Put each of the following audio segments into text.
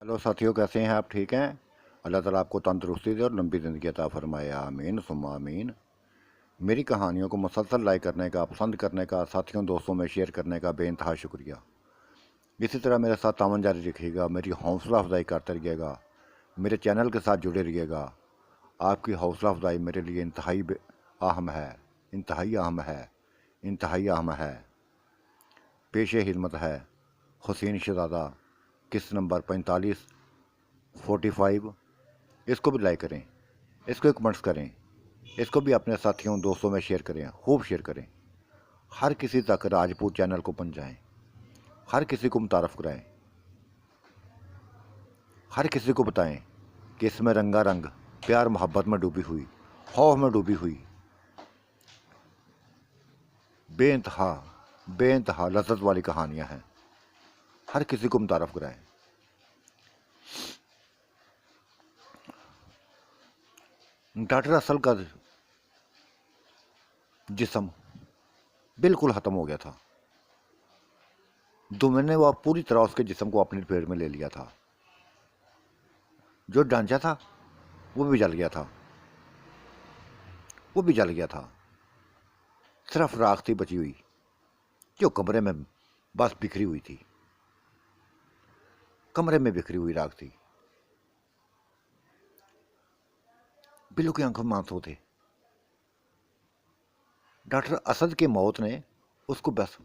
Hello साथियों, कैसे हैं आप? ठीक हैं? अल्लाह ताला आपको तंदुरुस्ती दे और लंबी ज़िंदगी अता फरमाए, आमीन सुम्मा आमीन। मेरी कहानियों को मुसलसल लाइक करने का, पसंद करने का, साथियों दोस्तों में शेयर करने का बेइंतहा शुक्रिया। इसी तरह मेरे साथ तावन जारी रखिएगा, मेरी हौसला अफजाई करते रहिएगा, मेरे चैनल के साथ जुड़े रहिएगा। आपकी हौसला अफजाई मेरे लिए इंतहाई अहम है, इंतहाई अहम है, इंतहाई अहम है। पेश हिदमत है हुसैन शहज़ादा, किस्त नंबर 4545। इसको भी लाइक करें, इसको कमेंट्स करें, इसको भी अपने साथियों दोस्तों में शेयर करें, खूब शेयर करें। हर किसी तक राजपूत चैनल को पहुंचाएं, हर किसी को मुतारफ़ कराएं, हर किसी को बताएं कि इसमें रंगा रंग प्यार मोहब्बत में डूबी हुई, खौफ में डूबी हुई बेइंतहा बेइंतहा लज्जत वाली कहानियां हैं। हर किसी को मुतारफ़ कराएं। डॉक्टर असल का जिस्म बिल्कुल ख़त्म हो गया था। दुम्ने ने वह पूरी तरह उसके जिस्म को अपनी पेट में ले लिया था। जो ढांचा था वो भी जल गया था, वो भी जल गया था। सिर्फ राख थी बची हुई, जो कमरे में बस बिखरी हुई थी। कमरे में बिखरी हुई राख थी। बिल्लू की आंखों में आंसू थे। डॉक्टर असद की मौत ने उसको बस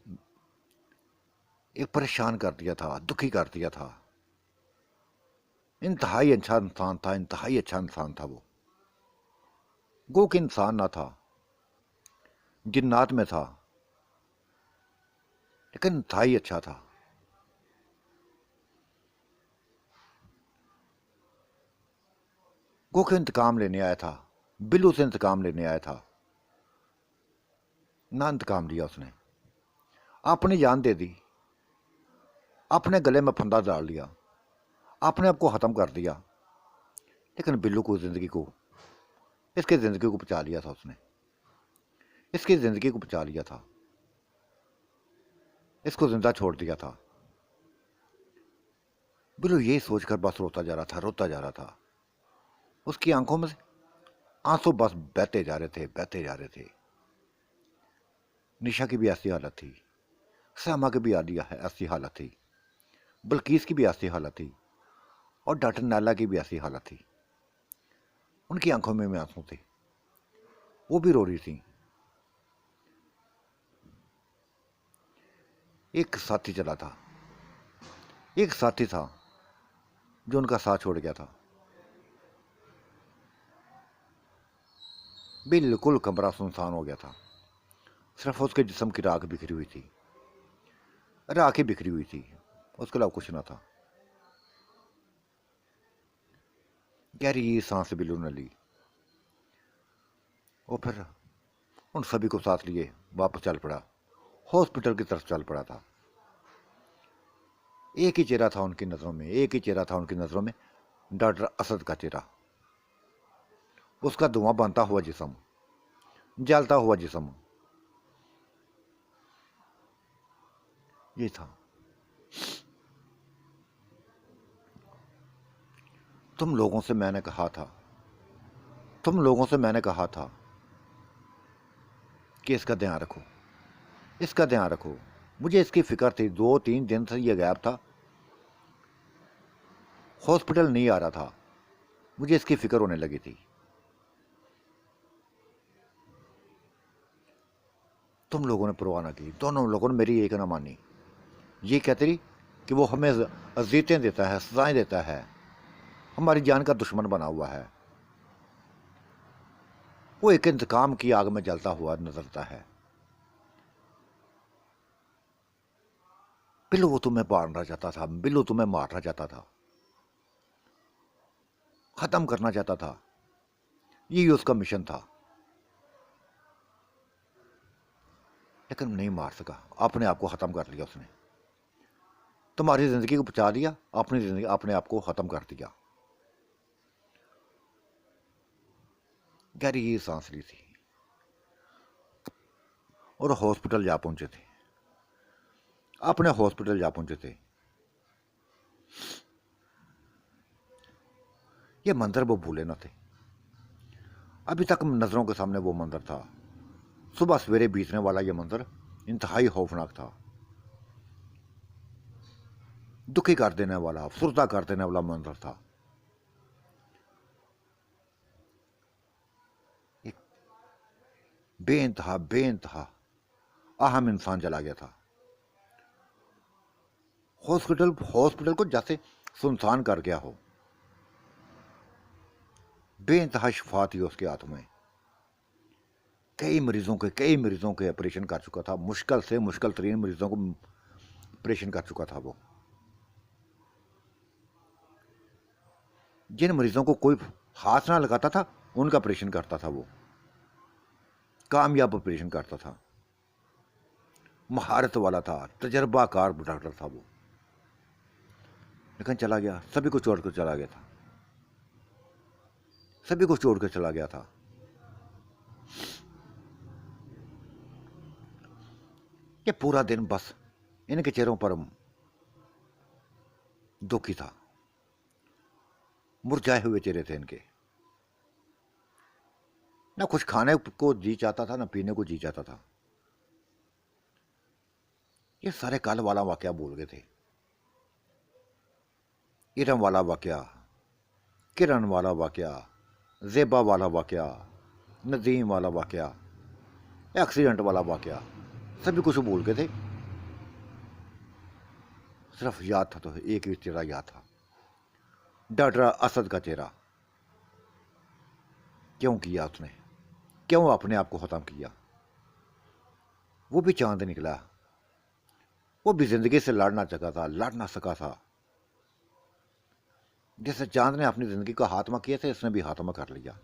एक परेशान कर दिया था, दुखी कर दिया था। इंतहाई अच्छा इंसान था, इंतहाई अच्छा इंसान था वो। गो कि इंसान ना था, जिन्नात में था, लेकिन इंतहाई अच्छा था। गो के इंतकाम लेने आया था, बिल्लू से इंतकाम लेने आया था। ना इंतकाम लिया उसने, अपनी जान दे दी, अपने गले में फंदा डाल लिया, अपने आप को ख़त्म कर दिया। लेकिन बिल्लू को ज़िंदगी को, इसकी ज़िंदगी को बचा लिया था उसने, इसकी ज़िंदगी को बचा लिया था, इसको जिंदा छोड़ दिया था। बिल्लू यही सोचकर बस रोता जा रहा था, रोता जा रहा था। उसकी आंखों में से आंसू बस बहते जा रहे थे, बहते जा रहे थे। निशा की भी ऐसी हालत थी, श्यामा की भी ऐसी हालत थी, बल्कीस की भी ऐसी हालत थी, और डॉक्टर नाला की भी ऐसी हालत थी। उनकी आंखों में आंसू थे, वो भी रो रही थी। एक साथी चला था, एक साथी था जो उनका साथ छोड़ गया था। बिल्कुल कमरा सुनसान हो गया था। सिर्फ उसके जिस्म की राख बिखरी हुई थी, राख ही बिखरी हुई थी, उसके अलावा कुछ ना था। गहरी सांस बिल्लू ने ली और फिर उन सभी को साथ लिए वापस चल पड़ा, हॉस्पिटल की तरफ चल पड़ा था। एक ही चेहरा था उनकी नज़रों में, एक ही चेहरा था उनकी नज़रों में, डॉक्टर असद का चेहरा। उसका धुआं बनता हुआ जिस्म, जलता हुआ जिस्म, ये था। तुम लोगों से मैंने कहा था, तुम लोगों से मैंने कहा था कि इसका ध्यान रखो, इसका ध्यान रखो। मुझे इसकी फिक्र थी, 2-3 दिन से ये गायब था, हॉस्पिटल नहीं आ रहा था, मुझे इसकी फिक्र होने लगी थी। तुम लोगों ने परवाह ना की, दोनों लोगों ने मेरी एक ना मानी। ये कहती रही कि वो हमें अजीतें देता है, सजाएं देता है, हमारी जान का दुश्मन बना हुआ है। वो एक इंतकाम की आग में जलता हुआ नजरता है। बिल्लू वो तुम्हें मारना चाहता था, बिल्लू तुम्हें मारना चाहता था, खत्म करना चाहता था। यही उसका मिशन था, लेकिन नहीं मार सका, अपने आप को खत्म कर लिया उसने। तुम्हारी जिंदगी को बचा दिया, अपनी जिंदगी अपने आप को खत्म कर दिया। गहरी सांस ली थी और हॉस्पिटल जा पहुंचे थे, अपने हॉस्पिटल जा पहुंचे थे। ये मंजर वो भूले न थे। अभी तक नज़रों के सामने वो मंजर था, सुबह सवेरे बीतने वाला ये मंजर इंतहाई खौफनाक था, दुखी कर देने वाला, अफसुर्दा कर देने वाला मंजर था। एक बेइंतहा बेइंतहा अहम इंसान चला गया था। हॉस्पिटल हॉस्पिटल को जैसे सुनसान कर गया हो। बेइंतहा शफा थी उसके हाथ में। कई मरीजों के ऑपरेशन कर चुका था, मुश्किल से मुश्किल तरीन मरीजों को ऑपरेशन कर चुका था वो। जिन मरीजों को कोई हाथ ना लगाता था उनका ऑपरेशन करता था वो, कामयाब ऑपरेशन करता था। महारत वाला था, तजर्बाकार डॉक्टर था वो, लेकिन चला गया, सभी को छोड़कर चला गया था, सभी को छोड़कर चला गया था। ये पूरा दिन बस इनके चेहरों पर दुखी था, मुरझाए हुए चेहरे थे इनके। ना कुछ खाने को जी चाहता था, ना पीने को जी चाहता था। ये सारे कल वाला वाकया भूल गए थे। इरम वाला वाकया, किरण वाला वाकया, जेबा वाला वाकया, नदीम वाला वाकया, एक्सीडेंट वाला वाकया, सभी कुछ भूल गए थे। सिर्फ याद था तो एक ही चेहरा याद था, डॉक्टर असद का चेहरा। क्यों किया उसने, क्यों अपने आप को खत्म किया? वो भी चांद निकला, वो भी जिंदगी से लड़ना चाहता था, लड़ ना सका था। जैसे चांद ने अपनी जिंदगी का हाथमा किया था, इसने भी हाथमा कर लिया।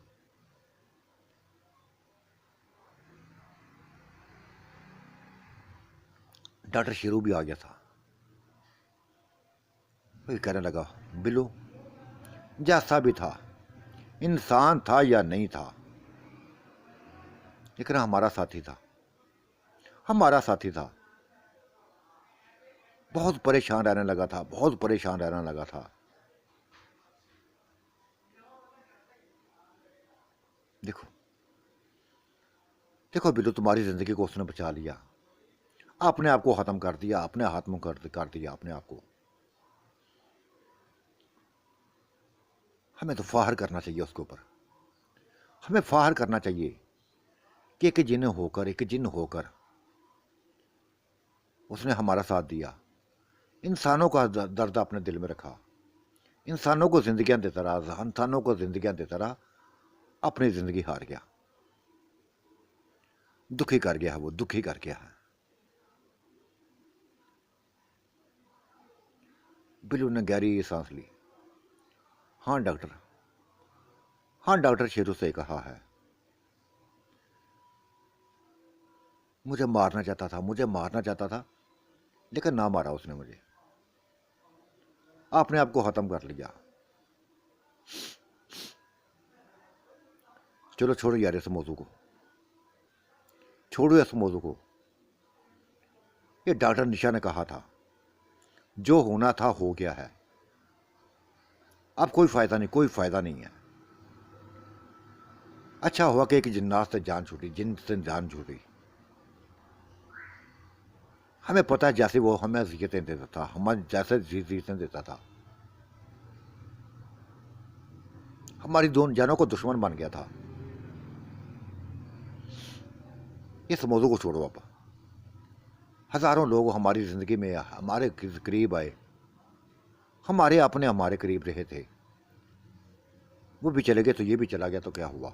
डॉक्टर शेरू भी आ गया था। वही कहने लगा, बिल्लू जैसा भी था, इंसान था या नहीं था, लेकिन हमारा साथी था, हमारा साथी था। बहुत परेशान रहने लगा था, बहुत परेशान रहने लगा था। देखो देखो बिल्लू, तुम्हारी जिंदगी को उसने बचा लिया, अपने आप को खत्म कर दिया, अपने हाथ में कर दिया अपने आप को। हमें तो फाहर करना चाहिए उसके ऊपर, हमें फाहर करना चाहिए कि एक जिन होकर उसने हमारा साथ दिया, इंसानों का दर्द अपने दिल में रखा, इंसानों को जिंदगियां देता रहा, इंसानों को जिंदगियां देता रहा, अपनी जिंदगी हार गया, दुखी कर गया है वो, दुखी कर गया है। बिल्लू ने गहरी सांस ली। हाँ डॉक्टर, हाँ डॉक्टर शेरू से कहा है, मुझे मारना चाहता था, मुझे मारना चाहता था, लेकिन ना मारा उसने मुझे, अपने आप को खत्म कर लिया। चलो छोड़ो यार इस मौजू को, छोड़ो इस मौजू को। ये डॉक्टर निशा ने कहा था, जो होना था हो गया है, अब कोई फायदा नहीं, कोई फायदा नहीं है। अच्छा हुआ कि एक जिन्नात से जान छूटी, जिन से जान छूटी। हमें पता है जैसे वो हमें अजियतें देता था, हमें जैसे जीतें देता था, हमारी दोनों जानों को दुश्मन बन गया था। इस मौजू को छोड़ो अब। हजारों लोग हमारी जिंदगी में हमारे करीब आए, हमारे अपने हमारे करीब रहे थे, वो भी चले गए तो ये भी चला गया तो क्या हुआ,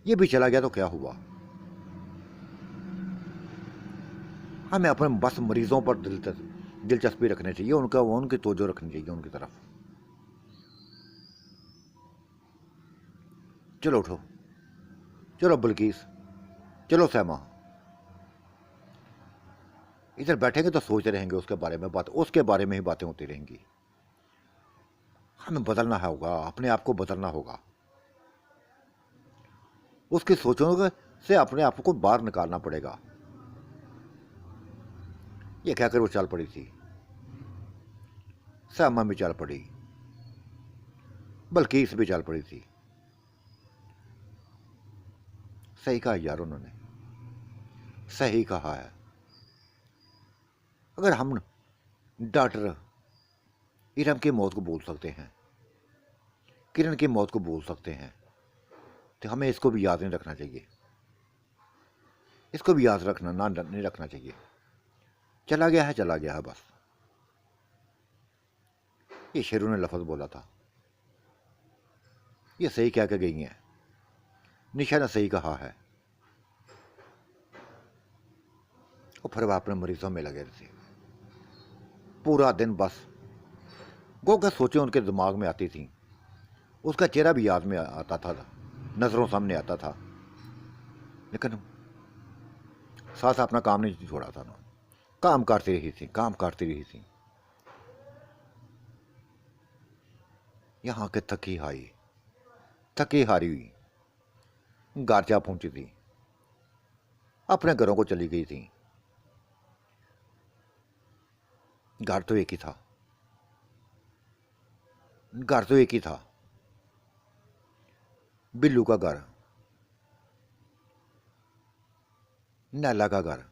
ये भी चला गया तो क्या हुआ। हमें अपने बस मरीजों पर दिलचस्पी रखनी चाहिए, उनकी तवज्जो रखनी चाहिए उनकी तरफ। चलो उठो, चलो बल्कीस, चलो सैमा। इधर बैठेंगे तो सोचते रहेंगे उसके बारे में, उसके बारे में ही बातें होती रहेंगी। हमें बदलना होगा, अपने आप को बदलना होगा, उसकी सोचों से अपने आप को बाहर निकालना पड़ेगा। ये कहकर वो चल पड़ी थी, सैमा भी चल पड़ी। बल्कि इस पे चल पड़ी थी। सही कहा यार उन्होंने, सही कहा है। अगर हम डॉक्टर इरम की मौत को बोल सकते हैं, किरण की मौत को बोल सकते हैं, तो हमें इसको भी याद नहीं रखना चाहिए। इसको भी याद रखना ना नहीं रखना चाहिए। चला गया है, चला गया है बस। ये शेरू ने लफ्ज बोला था, ये सही क्या कह गई हैं। निशा ने सही कहा है। और फिर वह अपने मरीजों में लगे थे पूरा दिन। बस गोगा सोचें उनके दिमाग में आती थी, उसका चेहरा भी याद में आता था, नजरों सामने आता था, लेकिन साथ अपना काम नहीं छोड़ा था ना। काम करती रही थी, काम करती रही थी। यहाँ के थकी हारी हुई घर जा पहुंची थी, अपने घरों को चली गई थी। घर तो एक ही था, घर तो एक ही था, बिल्लू का घर, नैला का घर।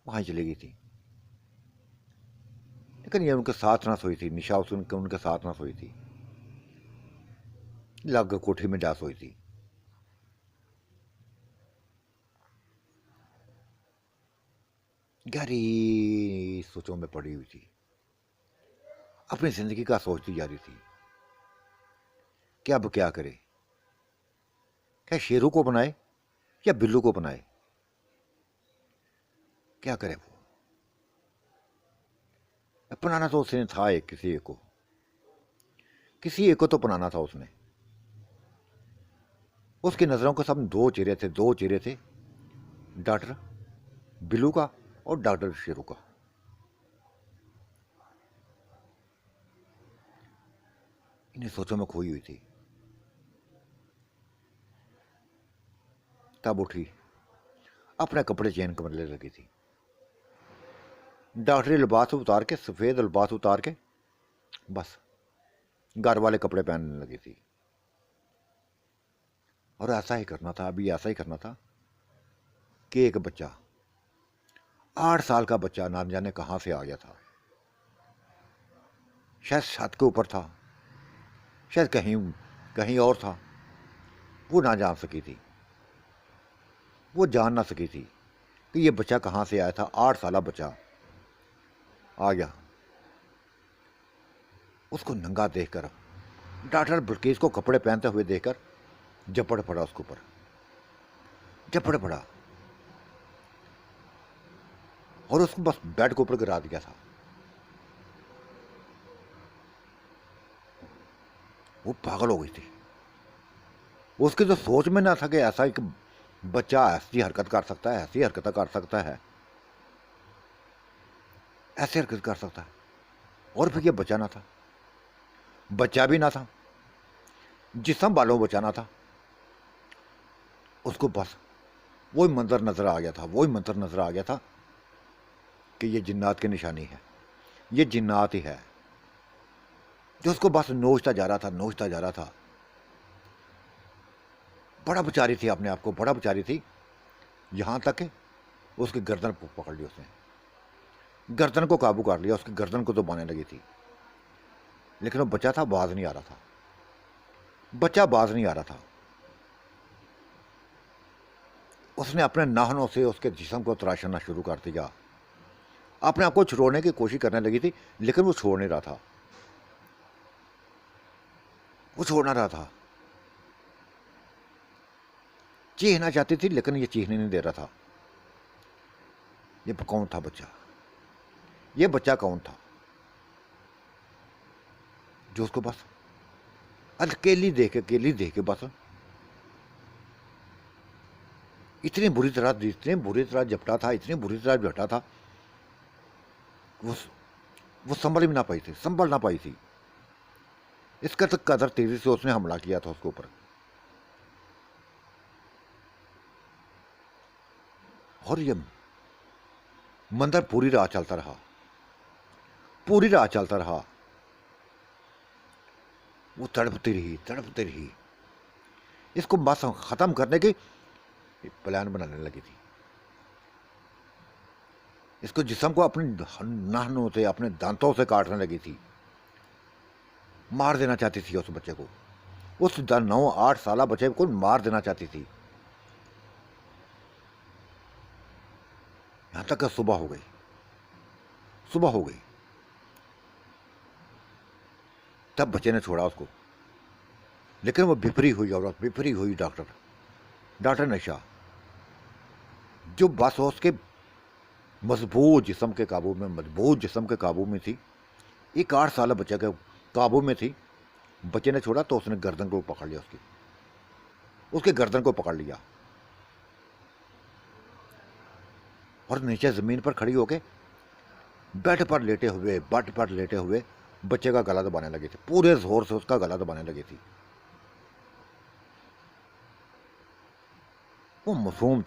वहां चली गई थी, लेकिन ये उनके साथ ना सोई थी। निशा उनके साथ ना सोई थी, लग कोठी में जा सोई थी। गहरी सोचों में पड़ी हुई थी, अपनी जिंदगी का सोचती जा रही थी कि अब क्या करे। क्या शेरू को बनाए या बिल्लू को बनाए, क्या करे वो। अपनाना तो उसने था एक, किसी एक को तो अपनाना था उसने। उसकी नजरों के सब दो चेहरे थे, डॉक्टर बिल्लू का और डॉक्टर शेरू का। इन्हें सोचों में खोई हुई थी। तब उठी, अपने कपड़े चेंज करने लगी थी। डॉक्टरी लिबास उतार के, सफेद लिबास उतार के बस घर वाले कपड़े पहनने लगी थी। और ऐसा ही करना था, अभी ऐसा ही करना था कि एक बच्चा, 8 साल का बच्चा, ना जाने कहां से आ गया था। शायद छत के ऊपर था, शायद कहीं और था। वो ना जान सकी थी, वो जान ना सकी थी कि ये बच्चा कहां से आया था। 8 साल बच्चा आ गया। उसको नंगा देखकर, डॉक्टर बिल्किस को कपड़े पहनते हुए देखकर झपड़ पड़ा उसके ऊपर, झपड़ पड़ा और उसको बस बेड के ऊपर गिरा दिया था। वो पागल हो गई थी। उसकी तो सोच में ना था कि ऐसा एक बच्चा ऐसी हरकत कर सकता है, ऐसी हरकत कर सकता है, ऐसी हरकत कर सकता है। और फिर ये बच्चा ना था, बच्चा भी ना था, जिसम वालों बचाना था। उसको बस वही मंजर नजर आ गया था, वही मंजर नजर आ गया था कि ये जिन्नात की निशानी है, ये जिन्नात ही है जो उसको बस नोचता जा रहा था, नोचता जा रहा था। बड़ा बेचारी थी, अपने आप को बड़ा बेचारी थी। यहां तक कि उसकी गर्दन पकड़ ली उसने, गर्दन को काबू कर लिया, उसकी गर्दन को दबाने लगी थी। लेकिन वो बच्चा था, बाज नहीं आ रहा था, बच्चा बाज नहीं आ रहा था। उसने अपने नाखूनों से उसके जिस्म को तराशना शुरू कर दिया, अपने आप को छुड़ाने की कोशिश करने लगी थी, लेकिन वो छोड़ नहीं रहा था, वो छोड़ ना रहा था। चीखना चाहती थी, लेकिन ये चीखने नहीं दे रहा था। ये कौन था बच्चा, ये बच्चा कौन था जो उसको बस अकेली देख के बस इतनी बुरी तरह झपटा था, इतनी बुरी तरह झपटा था। वो संभल भी ना पाई थी, संभल ना पाई थी। इसका तो कदर तेजी से उसने हमला किया था उसके ऊपर। और ये मंदिर पूरी रात चलता रहा, पूरी रात चलता रहा। वो तड़पती रही। इसको बस ख़त्म करने की प्लान बनाने लगी थी। इसको जिस्म को अपने नाखूनों से, अपने दांतों से काटने लगी थी, मार देना चाहती थी उस बच्चे को। उस 9-8 साल बच्चे को मार देना चाहती थी। यहां तक कि सुबह हो गई। तब बच्चे ने छोड़ा उसको। लेकिन वो बिफरी हुई औरत, बिफरी हुई डॉक्टर नशा, जो बस उसके मजबूत जिस्म के काबू में थी। एक 8 साल बच्चे के काबू में थी। बच्चे ने छोड़ा तो उसने गर्दन को पकड़ लिया, उसके गर्दन को पकड़ लिया और नीचे जमीन पर खड़ी होके बेड पर लेटे हुए बच्चे का गला दबाने लगी थी। पूरे जोर से उसका गला दबाने लगी थी। वो मासूम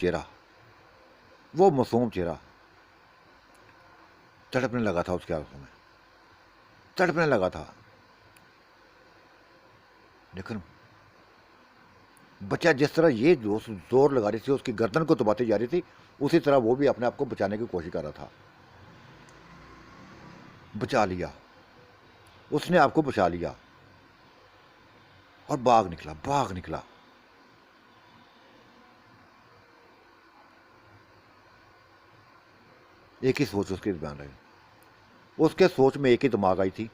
चेहरा तड़पने लगा था उसके आंखों में, तड़पने लगा था। लेकिन बच्चा जिस तरह ये जोर लगा रही थी, उसकी गर्दन को दबाती जा रही थी, उसी तरह वो भी अपने आप को बचाने की कोशिश कर रहा था। बचा लिया उसने, आपको बचा लिया और भाग निकला। एक ही सोच उसके ध्यान रही। उसके सोच में एक ही दिमाग आई थी,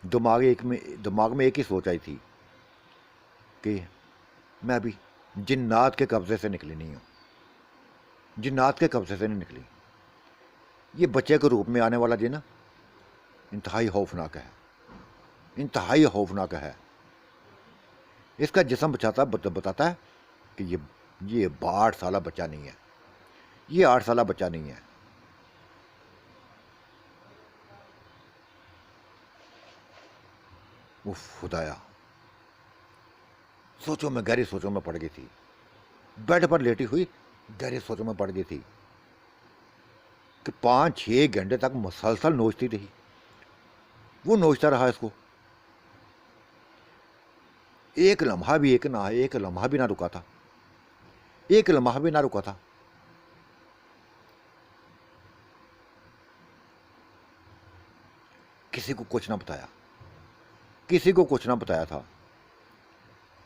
दिमाग में एक ही सोच आई थी कि मैं अभी जिन्नात के कब्जे से निकली नहीं हूं, जिन्नात के कब्जे से नहीं निकली। ये बच्चे के रूप में आने वाला जिन इंतहाई खौफनाक है। इसका जिस्म बताता है कि ये 8 साल बच्चा नहीं है, ये 8 साल बच्चा नहीं है। उफ खुदाया, गहरी सोचों में पड़ गई थी। बेड पर लेटी हुई गहरी सोचों में पड़ गई थी कि 5-6 घंटे तक मुसलसल नोचती रही। वो नोचता रहा इसको, एक लम्हा भी ना रुका था। किसी को कुछ ना बताया था,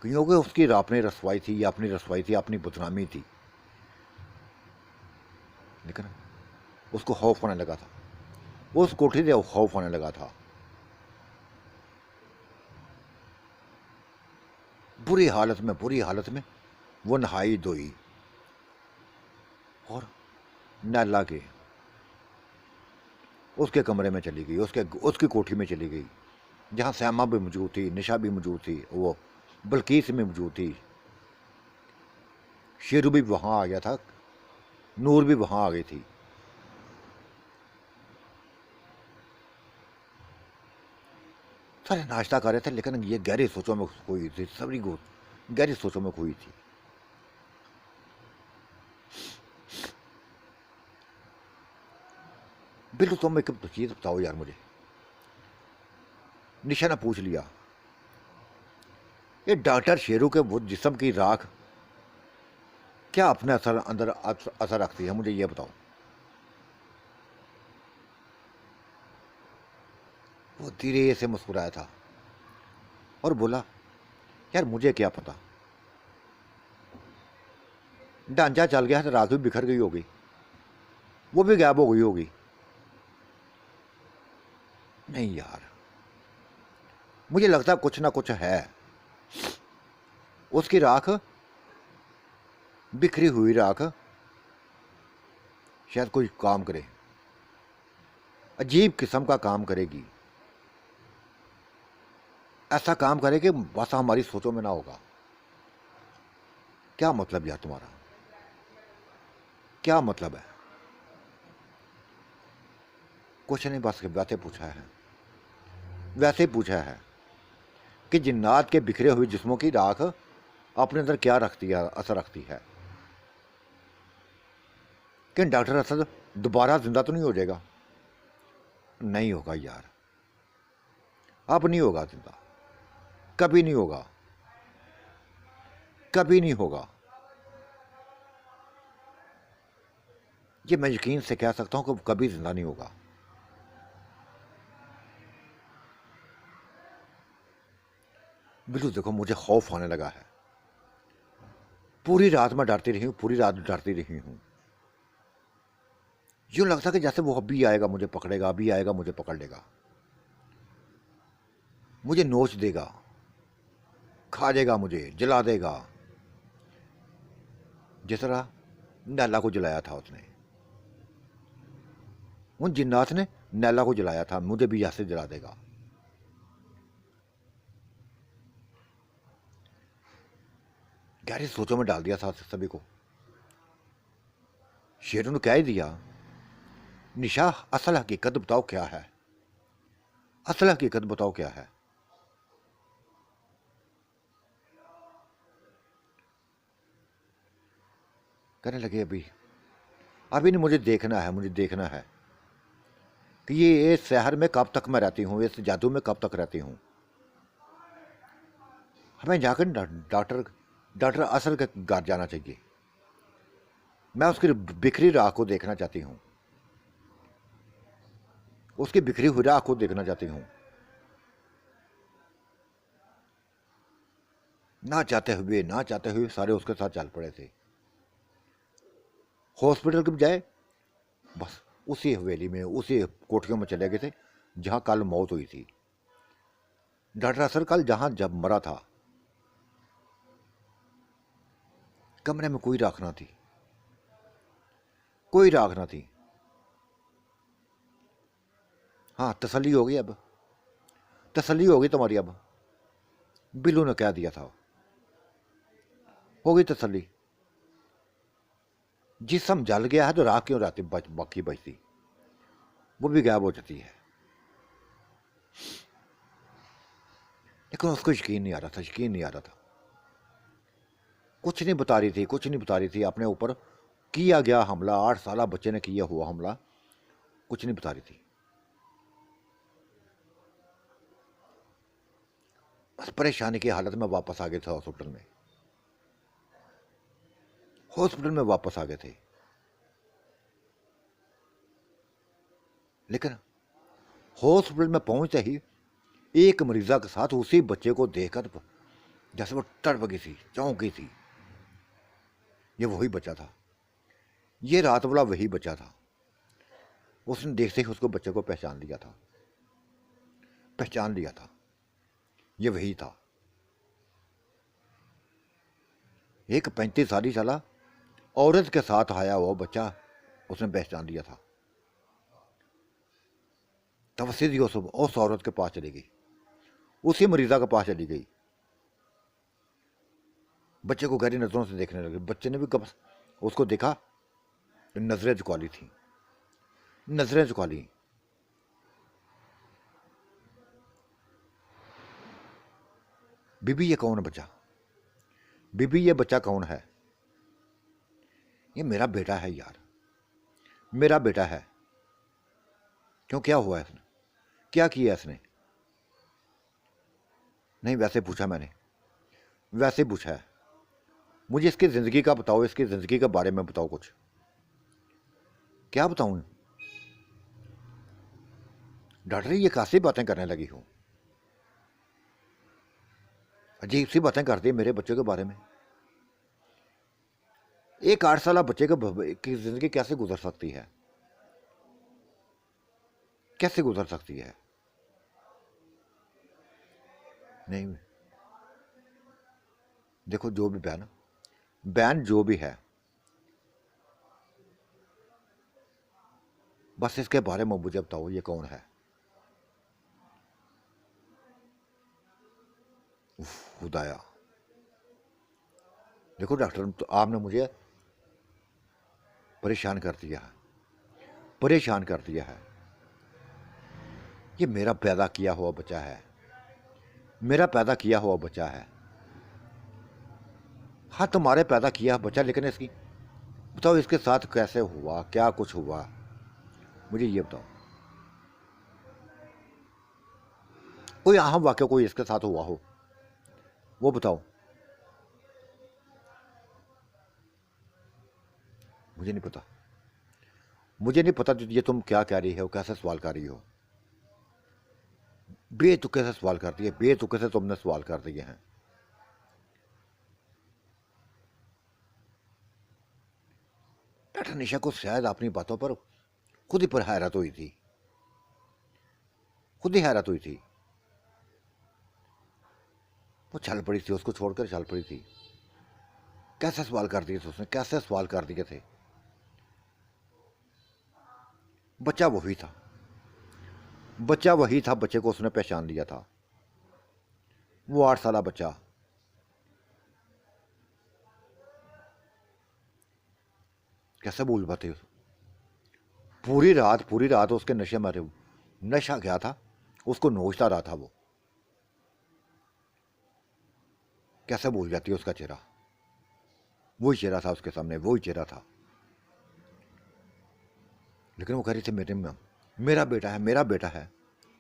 क्योंकि उसकी अपनी रसवाई थी, अपनी बदनामी थी। लेकिन उसको खौफ होने लगा था, उस कोठरी से खौफ होने लगा था। बुरी हालत में वो नहाई धोई और नैला के उसके कमरे में चली गई, उसकी कोठी में चली गई, जहाँ श्यामा भी मौजूद थी, निशा भी मौजूद थी, वो बल्कीस भी मौजूद थी, शेरू भी वहाँ आ गया था, नूर भी वहाँ आ गई थी। सारे नाश्ता कर रहे थे, लेकिन ये गहरी सोचों में खोई थी, सभी को गहरी सोचों में खोई थी। बिल्कुल, तुम एक चीज बताओ यार मुझे। निशा ने पूछ लिया, ये डॉक्टर शेरू के वो जिस्म की राख क्या अपने अंदर असर रखती है, मुझे ये बताओ। वो धीरे से मुस्कुराया था और बोला, यार मुझे क्या पता, ढांचा चल गया तो राख भी बिखर गई होगी, वो भी गायब हो गई होगी। नहीं यार, मुझे लगता कुछ ना कुछ है। उसकी राख, बिखरी हुई राख शायद कोई काम करे, अजीब किस्म का काम करेगी। ऐसा काम करे कि बस हमारी सोचों में ना होगा। क्या मतलब यार तुम्हारा, क्या मतलब है? कुछ नहीं, बस वैसे पूछा है कि जिन्नात के बिखरे हुए जिस्मों की राख अपने अंदर क्या असर रखती है। कि डॉक्टर असद दोबारा जिंदा तो नहीं हो जाएगा? नहीं होगा यार, अब नहीं होगा जिंदा। कभी नहीं होगा, कभी नहीं होगा। ये मैं यकीन से कह सकता हूं कि कभी जिंदा नहीं होगा। बिल्कुल देखो, मुझे खौफ होने लगा है। पूरी रात मैं डरती रही हूं, पूरी रात डरती रही हूं। यूं लगता कि जैसे वो अभी आएगा मुझे पकड़ेगा, अभी आएगा मुझे पकड़ लेगा, मुझे नोच देगा, खा जाएगा, मुझे जला देगा, जिस तरह नैला को जलाया था उसने। उन जिन्नात ने नैला को जलाया था, मुझे भी ऐसे जला देगा। गहरी सोचों में डाल दिया था सभी को। शेरों ने कह ही दिया, निशा असल हकीकत बताओ क्या है, असल हकीकत बताओ क्या है। कहने लगे अभी नहीं, मुझे देखना है, मुझे देखना है कि ये इस शहर में कब तक मैं रहती हूँ, इस जादू में कब तक रहती हूँ। हमें जाकर डॉक्टर असर के घर जाना चाहिए। मैं उसकी बिखरी राह को देखना चाहती हूँ, उसकी बिखरी हुई राह को देखना चाहती हूँ। ना चाहते हुए सारे उसके साथ चल पड़े थे। हॉस्पिटल के बजाय बस उसी हवेली में, उसी कोठियों में चले गए थे जहां कल मौत हुई थी। डॉक्टर असर कल जहां जब मरा था, कमरे में कोई राख ना थी, कोई राख ना थी। हाँ, तसल्ली होगी, अब तसल्ली होगी तुम्हारी। अब बिल्लू ने कह दिया था, होगी तसल्ली। जिसम जल गया है तो राख क्यों रहती बाकी बचती, वो भी गायब हो जाती है। लेकिन उसको यकीन नहीं आ रहा था, यकीन नहीं आ रहा था। कुछ नहीं बता रही थी, कुछ नहीं बता रही थी। अपने ऊपर किया गया हमला, 8 साल बच्चे ने किया हुआ हमला, कुछ नहीं बता रही थी। बस परेशानी की हालत में वापस आ गए थे हॉस्पिटल में, हॉस्पिटल में वापस आ गए थे। लेकिन हॉस्पिटल में पहुंचते ही एक मरीजा के साथ उसी बच्चे को देखकर जैसे वो तड़प गई थी, चौंक गई थी। ये वही बच्चा था, ये रात वाला वही बच्चा था। उसने देखते ही उसको बच्चे को पहचान लिया था, पहचान लिया था, ये वही था। एक 35 साल औरत के साथ आया हुआ बच्चा उसने पहचान लिया था। तब सीधी उस औरत के पास चली गई, उसी मरीजा के पास चली गई। बच्चे को गहरी नजरों से देखने लगे। बच्चे ने भी कब उसको देखा, नजरें झुका ली थी, नजरें झुका ली। बीबी ये कौन बच्चा, बीबी ये बच्चा कौन है? ये मेरा बेटा है यार, मेरा बेटा है। क्यों, क्या हुआ इसने, क्या किया इसने? नहीं, वैसे पूछा मैंने, वैसे पूछा है। मुझे इसकी जिंदगी का बताओ, इसकी जिंदगी के बारे में बताओ कुछ। क्या बताऊं? डॉक्टर ये कैसी बातें करने लगी हूं, अजीब सी बातें करती है मेरे बच्चे के बारे में। एक 8 साल बच्चे की जिंदगी कैसे गुजर सकती है, कैसे गुजर सकती है? नहीं, देखो जो भी बहन जो भी है, बस इसके बारे में मुझे बताओ, ये कौन है? खुदाया, देखो डॉक्टर, तो आपने मुझे परेशान कर दिया है, परेशान कर दिया है। ये मेरा पैदा किया हुआ बच्चा है, मेरा पैदा किया हुआ बच्चा है। हाँ, तुम्हारे पैदा किया बच्चा, लेकिन इसकी बताओ, इसके साथ कैसे हुआ, क्या कुछ हुआ, मुझे ये बताओ। कोई अहम वाक्य कोई इसके साथ हुआ हो, वो बताओ। मुझे नहीं पता, मुझे नहीं पता ये तुम क्या कह रही हो, कैसे सवाल कर रही हो। बेतुके से सवाल करती है, बेतुके से तुमने सवाल कर दिए हैं। डॉक्टर निशा को शायद अपनी बातों पर खुद ही पर हैरत हुई थी, खुद ही हैरत हुई थी। वो चल पड़ी थी, उसको छोड़कर चल पड़ी थी। कैसे सवाल कर दिए थे उसने, कैसे सवाल कर दिए थे। बच्चा वही था, बच्चा वही था, बच्चे को उसने पहचान लिया था। वो 8 साल बच्चा। कैसे भूल पाते उस पूरी रात उसके नशे मारे, नशा क्या था, उसको नोचता रहा था वो। कैसे भूल जाती है उसका चेहरा। वही चेहरा था उसके सामने, वही चेहरा था। लेकिन वो कह रही थी मेरा बेटा है, मेरा बेटा है,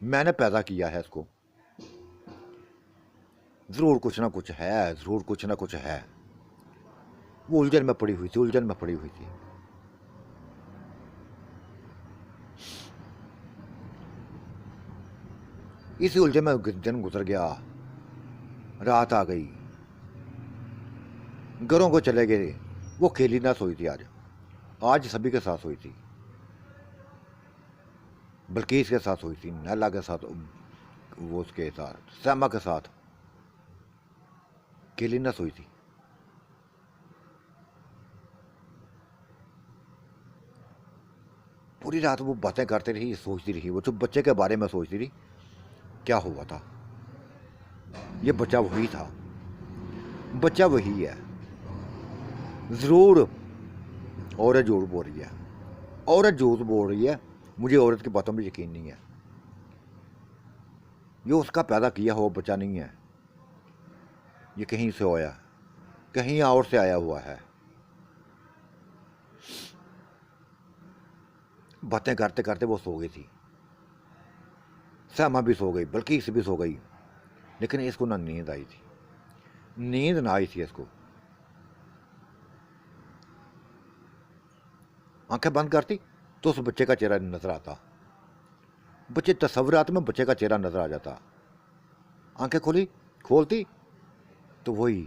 मैंने पैदा किया है इसको। जरूर कुछ ना कुछ है, जरूर कुछ ना कुछ है। वो उलझन में पड़ी हुई थी, उलझन में पड़ी हुई थी। इसी उलझन में दिन गुजर गया, रात आ गई, घरों को चले गए। वो अकेली ना सोई थी आज, आज सभी के साथ सोई थी। बल्कीस के साथ सोई थी, नैला के साथ, वो उसके साथ सैमा के साथ, अकेली ना सोई थी। पूरी रात वो बातें करती रही, सोचती रही। वो तो बच्चे के बारे में सोचती रही, क्या हुआ था। ये बच्चा वही था, बच्चा वही है। जरूर औरत झूठ बोल रही है, औरत झूठ बोल रही है। मुझे औरत की बातों में यकीन नहीं है। ये उसका पैदा किया हुआ बच्चा नहीं है, ये कहीं से आया, कहीं और से आया हुआ है। बातें करते करते वो सो गई थी। सैमा भी सो गई, बल्कि भी सो गई। लेकिन इसको ना नींद आई थी, नींद ना आई थी इसको। आंखें बंद करती तो उस बच्चे का चेहरा नजर आता, बच्चे तस्वुरात में बच्चे का चेहरा नजर आ जाता। आंखें खोलती तो वही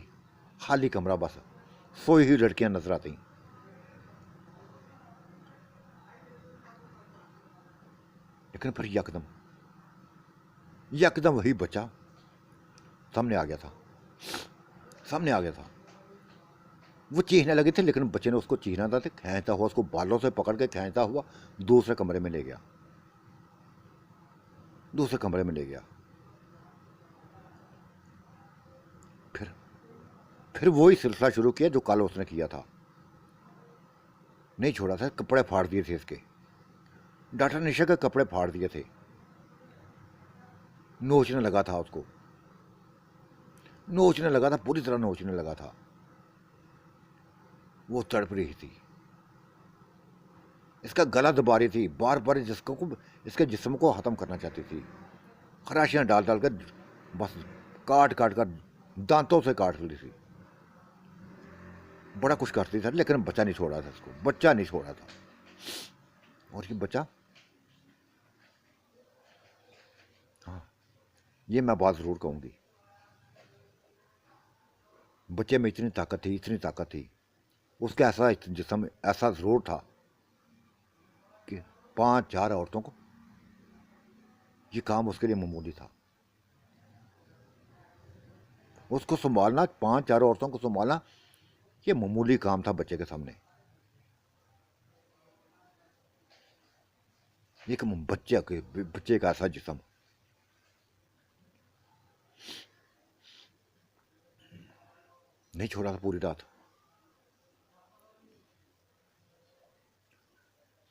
खाली कमरा, बस सोई हुई लड़कियां नजर आती। लेकिन फिर यकदम वही बच्चा सामने आ गया था, सामने आ गया था। वो चीखने लगे थे, लेकिन बच्चे ने उसको चीखना था, खींचता हुआ, उसको बालों से पकड़ के खींचता हुआ दूसरे कमरे में ले गया, दूसरे कमरे में ले गया। फिर वही सिलसिला शुरू किया जो कल उसने किया था। नहीं छोड़ा था, कपड़े फाड़ दिए थे इसके। डॉक्टर निशा के कपड़े फाड़ दिए थे। नोचने लगा था उसको, नोचने लगा था, पूरी तरह नोचने लगा था। वो तड़प रही थी, इसका गला दबा रही थी, बार बार इसके जिस्म को ख़त्म करना चाहती थी। खराशियाँ डाल डाल कर, बस काट काट कर दांतों से काट ली थी। बड़ा कुछ करती था, लेकिन बच्चा नहीं छोड़ा था इसको, बच्चा नहीं छोड़ा था। और ये बच्चा, हाँ, ये मैं बात ज़रूर कहूँगी, बच्चे में इतनी ताकत थी, इतनी ताकत थी। उसका ऐसा जिस्म, ऐसा ज़रूर था कि 5-4 औरतों को ये काम उसके लिए मामूली था। उसको संभालना, 5-4 औरतों को संभालना, ये मामूली काम था बच्चे के सामने। एक बच्चे का ऐसा जिस्म। नहीं छोड़ा था पूरी रात,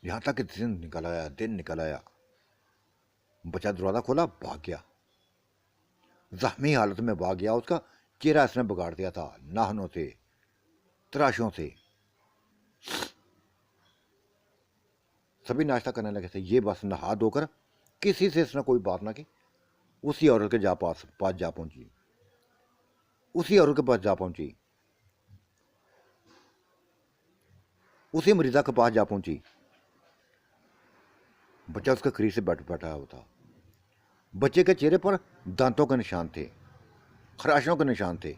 यहां तक कि दिन निकल आया। बच्चा दरवाजा खोला, भाग गया, जख्मी हालत में भाग गया। उसका चेहरा इसने बिगाड़ दिया था, नाखूनों से, तराशों से। सभी नाश्ता करने लगे थे, ये बस नहा धोकर, किसी से इसने कोई बात ना की, उसी औरत के पास जा पहुंची। उसी औरत के पास जा पहुंची, उसी मरीजा के पास जा पहुंची। बच्चा उसके करीब से बैठा हुआ था। बच्चे के चेहरे पर दांतों के निशान थे, खराशों के निशान थे।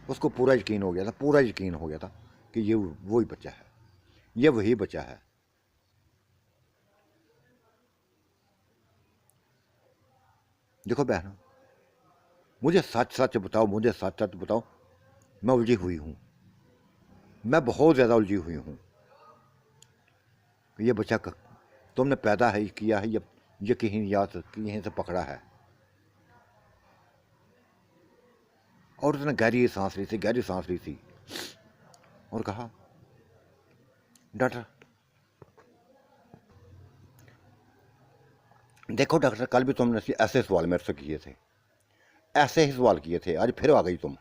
उसको पूरा यकीन हो गया था, पूरा यकीन हो गया था कि ये वही बच्चा है, ये वही बच्चा है। देखो बहनों, मुझे सच सच बताओ, मुझे सच सच बताओ, मैं उलझी हुई हूं, मैं बहुत ज़्यादा उलझी हुई हूं। ये बच्चा तुमने पैदा है किया है, ये कहीं यहीं से पकड़ा है। और उसने गहरी सांस ली थी, गहरी सांस ली थी और कहा, डॉक्टर देखो डॉक्टर, कल भी तुमने ऐसे सवाल मेरे से किए थे, ऐसे ही सवाल किए थे, आज फिर आ गई तुम।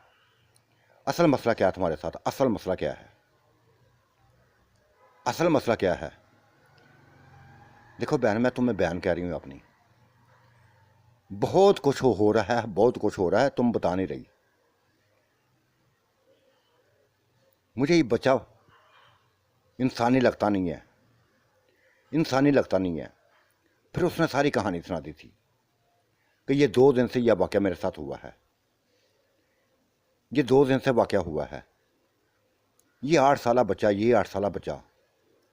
असल मसला क्या है तुम्हारे साथ? असल मसला क्या है? असल मसला क्या है? देखो बहन, मैं तुम्हें बयान कह रही हूँ अपनी। बहुत कुछ हो रहा है, बहुत कुछ हो रहा है, तुम बता नहीं रही। मुझे ये बच्चा इंसानी लगता नहीं है, इंसानी लगता नहीं है। फिर उसने सारी कहानी सुना दी थी कि ये 2 दिन से यह वाक़या मेरे साथ हुआ है, ये 2 दिन से वाक़या हुआ है। ये 8 साला बच्चा, ये 8 साला बच्चा,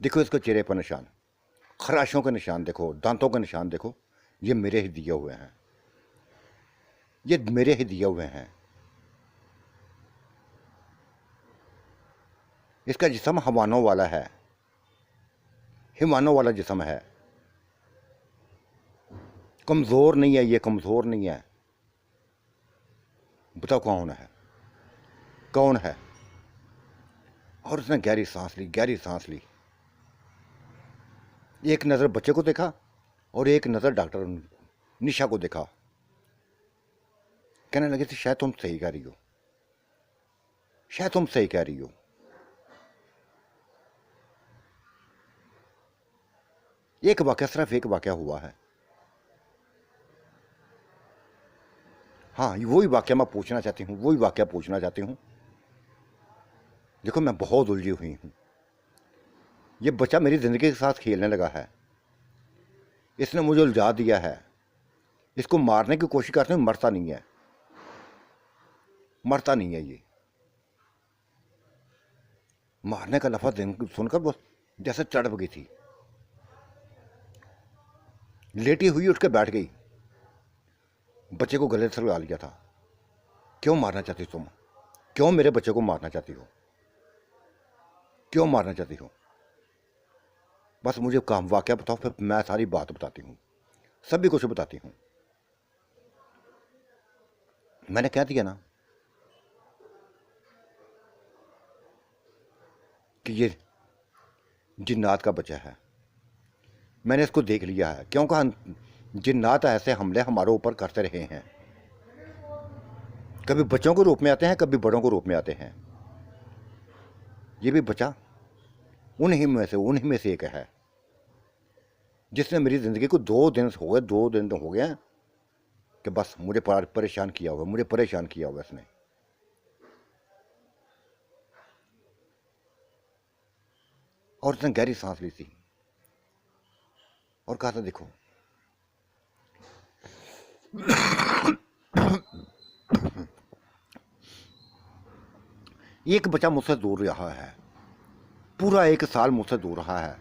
देखो इसके चेहरे पर निशान, खराशों के निशान देखो, दांतों के निशान देखो, ये मेरे ही दिए हुए हैं, ये मेरे ही दिए हुए हैं। इसका जिस्म हवानों वाला है, हिमानों वाला जिस्म है, कमज़ोर नहीं है, ये कमज़ोर नहीं है। बताओ कौन है, कौन है? और उसने गहरी सांस ली, गहरी सांस ली। एक नज़र बच्चे को देखा और एक नज़र डॉक्टर निशा को देखा। कहने लगी थी, शायद तुम सही कह रही हो, शायद तुम सही कह रही हो। एक वाक़या, सिर्फ एक वाक़या हुआ है। हाँ, वही वाक़या मैं पूछना चाहती हूँ, वही वाक़या पूछना चाहती हूँ। देखो मैं बहुत उलझी हुई हूँ। ये बच्चा मेरी ज़िंदगी के साथ खेलने लगा है, इसने मुझे उलझा दिया है। इसको मारने की कोशिश करते हैं, मरता नहीं है, मरता नहीं है। ये मारने का लफ्ज़ सुनकर वो जैसे तड़प गई थी, लेटी हुई उठ के बैठ गई, बच्चे को गले से लगा लिया था। क्यों मारना चाहती तुम? क्यों मेरे बच्चे को मारना चाहती हो? क्यों मारना चाहती हो? बस मुझे काम वाक़या बताओ, फिर मैं सारी बात बताती हूँ, सभी कुछ बताती हूँ। मैंने कह दिया ना कि ये जिन्नात का बच्चा है, मैंने इसको देख लिया है। क्यों कहा? जिन्नात ऐसे हमले हमारे ऊपर करते रहे हैं, कभी बच्चों के रूप में आते हैं, कभी बड़ों के रूप में आते हैं। ये भी बच्चा उन्हीं में से एक है, जिसने मेरी ज़िंदगी को 2 दिन हो गए, 2 दिन हो गए हैं कि बस मुझे परेशान किया हुआ, मुझे परेशान किया हुआ इसने। और उसने गहरी सांस ली थी और कहा था, देखो एक बच्चा मुझसे दूर रहा है, पूरा 1 साल मुझसे दूर रहा है।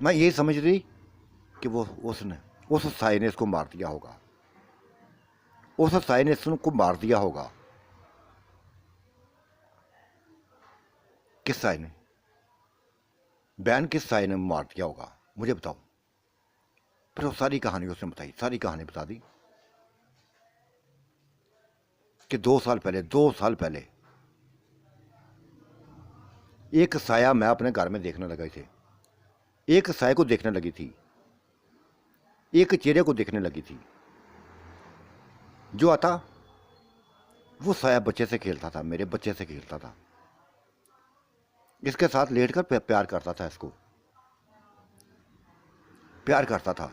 मैं ये समझ रही कि वो उस साई ने इसको मार दिया होगा, उस साई ने इसको मार दिया होगा। किस साई ने? बहन, किस साई ने मार दिया होगा, मुझे बताओ। फिर वो सारी कहानी उसने बताई, सारी कहानी बता दी कि 2 साल पहले, 2 साल पहले एक साया मैं अपने घर में देखने लगी थी, एक साय को देखने लगी थी, एक चेहरे को देखने लगी थी। जो आता वो साया बच्चे से खेलता था, मेरे बच्चे से खेलता था, इसके साथ लेटकर प्यार करता था, इसको प्यार करता था।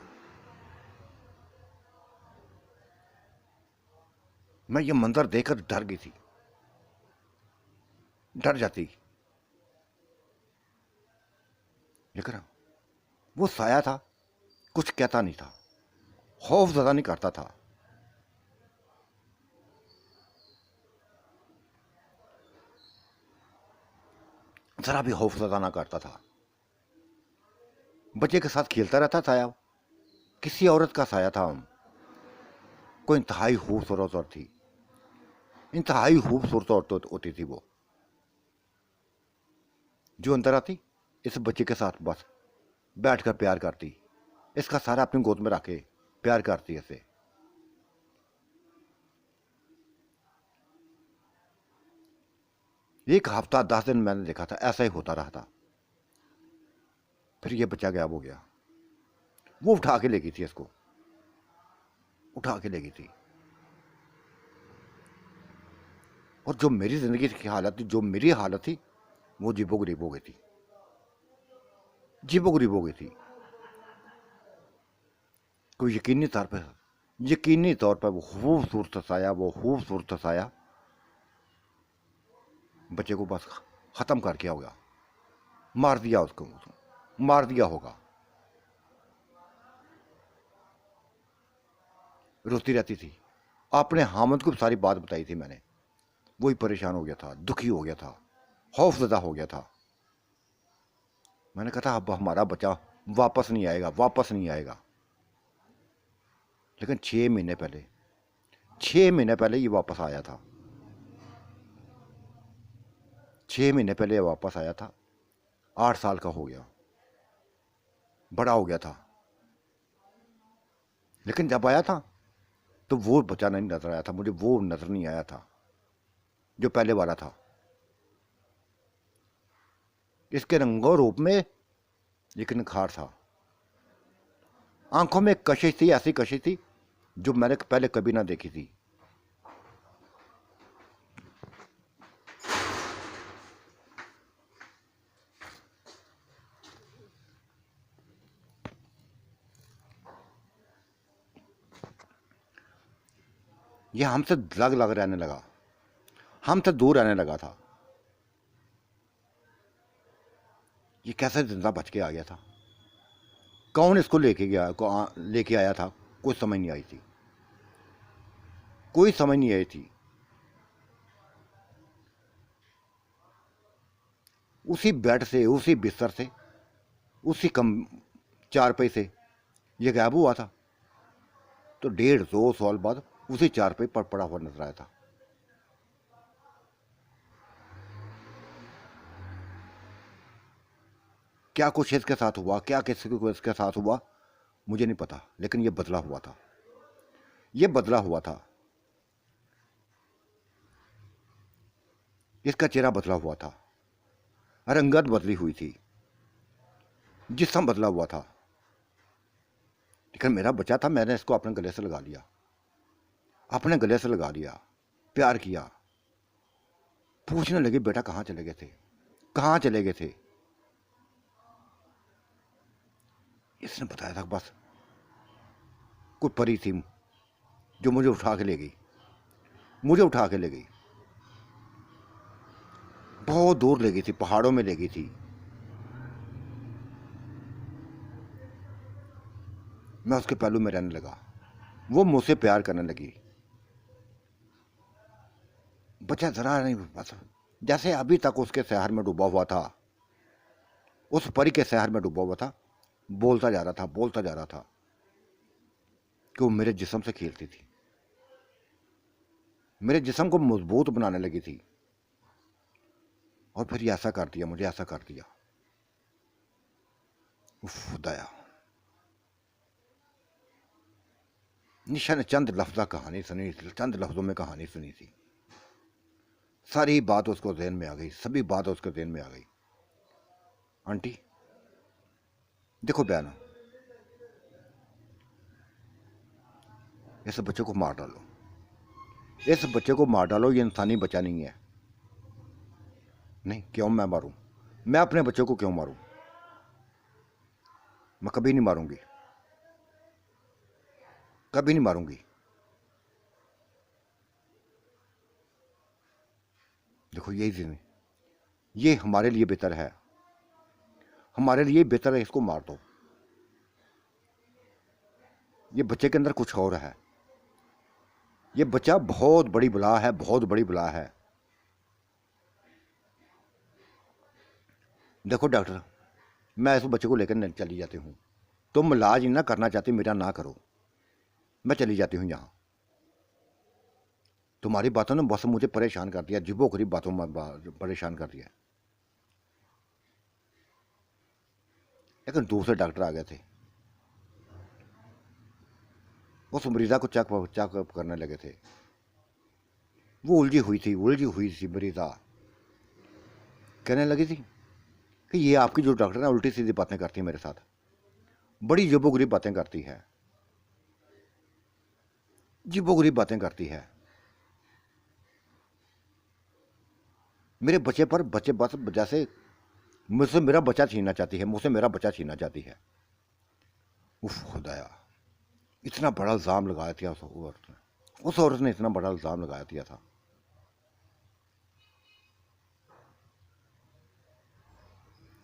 मैं ये मंजर देखकर डर गई थी, डर जाती। लेकिन वो साया था, कुछ कहता नहीं था, खौफ ज़्यादा नहीं करता था। जरा भी खौफ ज़्यादा ना करता था। बच्चे के साथ खेलता रहता साया, किसी औरत का साया था। हम कोई इंतहाई खूबसूरत औरत थी, इंतहाई खूबसूरत औरत होती थी वो, जो अंदर आती इस बच्चे के साथ बस बैठकर प्यार करती, इसका सारा अपनी गोद में रखे प्यार करती इसे। एक हफ्ता 10 दिन मैंने देखा था, ऐसा ही होता रहा था। फिर ये बच्चा गायब हो गया। वो उठा के ले गई थी, इसको उठा के ले गई थी। और जो मेरी जिंदगी की हालत थी, जो मेरी हालत थी, वो जीबो गरीब हो गई थी, जीबो गरीब हो गई थी। कोई यकीनी तौर पर वो खूबसूरत साया, वो खूबसूरत साया बच्चे को बस खत्म करके होगा, मार दिया उसको, मार दिया होगा। रोती रहती थी, अपने हामद को सारी बात बताई थी मैंने। वही परेशान हो गया था, दुखी हो गया था, खौफजदा हो गया था। मैंने कहा था अब हमारा बच्चा वापस नहीं आएगा, वापस नहीं आएगा। लेकिन 6 महीने पहले, 6 महीने पहले ये वापस आया था। 6 महीने पहले ये वापस आया था। 8 साल का हो गया, बड़ा हो गया था। लेकिन जब आया था तो वो बच्चा नहीं नजर आया था मुझे, वो नजर नहीं आया था जो पहले वाला था। इसके रंगों रूप में एक निखार था, आंखों में एक कशिश थी, ऐसी कशिश थी जो मैंने पहले कभी ना देखी थी। यह हमसे लग लग रहने लगा, हमसे दूर रहने लगा था। ये कैसे जिंदा बच के आ गया था? कौन इसको लेके गया, लेके आया था? कोई समझ नहीं आई थी, कोई समझ नहीं आई थी। उसी बेड से, उसी बिस्तर से, उसी कम चारपाई से ये गायब हुआ था। तो 150 साल बाद उसी चारपाई पर पड़ा हुआ नजर आया था। क्या कुछ इसके साथ हुआ, क्या किसी को इसके साथ हुआ, मुझे नहीं पता, लेकिन ये बदला हुआ था, ये बदला हुआ था। इसका चेहरा बदला हुआ था, रंगत बदली हुई थी, जिस्म बदला हुआ था। लेकिन मेरा बच्चा था, मैंने इसको अपने गले से लगा लिया, अपने गले से लगा लिया, प्यार किया। पूछने लगे बेटा कहाँ चले गए थे, कहाँ चले गए थे? इसने बताया था बस कोई परी थी जो मुझे उठा के ले गई, मुझे उठा के ले गई, बहुत दूर ले गई थी, पहाड़ों में ले गई थी। मैं उसके पहलू में रहने लगा, वो मुझसे प्यार करने लगी। बच्चा जरा नहीं, बस जैसे अभी तक उसके शहर में डूबा हुआ था, उस परी के शहर में डूबा हुआ था, बोलता जा रहा था, बोलता जा रहा था कि वो मेरे जिस्म से खेलती थी, मेरे जिस्म को मजबूत बनाने लगी थी। और फिर ये ऐसा कर दिया, मुझे ऐसा कर दिया। उफ दया। निशा ने चंद लफ्जा कहानी सुनी, चंद लफ्जों में कहानी सुनी थी। सारी बात उसको ज़हन में आ गई, सभी बात उसके ज़हन में आ गई। आंटी देखो बयाना, इस बच्चे को मार डालो, इस बच्चे को मार डालो, ये इंसानी बच्चा नहीं है। नहीं, क्यों मैं मारूं? मैं अपने बच्चे को क्यों मारूं? मैं कभी नहीं मारूंगी, कभी नहीं मारूंगी। देखो यही जिंदगी, ये हमारे लिए बेहतर है, हमारे लिए बेहतर है, इसको मार दो। ये बच्चे के अंदर कुछ और है, ये बच्चा बहुत बड़ी बला है, बहुत बड़ी बला है। देखो डॉक्टर, मैं इस बच्चे को लेकर चली जाती हूँ, तुम इलाज ना करना चाहती, मेरा ना करो, मैं चली जाती हूँ यहाँ। तुम्हारी बातों ने बस मुझे परेशान कर दिया, जिबो गरीब बातों में परेशान कर दिया। लेकिन दूसरे डॉक्टर आ गए थे, उस मरीजा को चेकअप करने लगे थे। वो उलझी हुई थी मरीजा। कहने लगी थी कि ये आपकी जो डॉक्टर है उल्टी सीधी बातें करती है मेरे साथ, बड़ी जिबोगरीब बातें करती है, जिबोगरीब बातें करती है। मेरे बच्चे पर बच्चे बस जैसे मुझसे मेरा बच्चा छीनना चाहती है, मुझसे मेरा बच्चा छीनना चाहती है। उफ खुदाया, इतना बड़ा इल्ज़ाम लगाया था उस औरत ने इतना बड़ा इल्ज़ाम लगाया दिया था।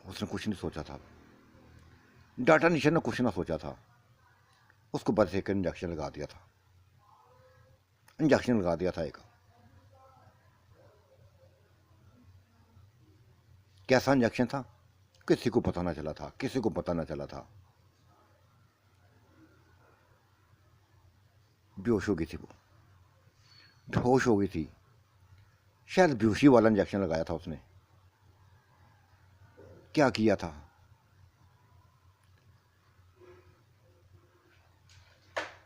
उसने कुछ नहीं सोचा था, डाटा निशा ने कुछ ना सोचा था, उसको बस एक इंजेक्शन लगा दिया था, इंजेक्शन लगा दिया था एक। कैसा इंजेक्शन था किसी को पता ना चला था, किसी को पता ना चला था। बेहोश हो गई थी, वो बेहोश हो गई थी, शायद बेहोशी वाला इंजेक्शन लगाया था उसने। क्या किया था,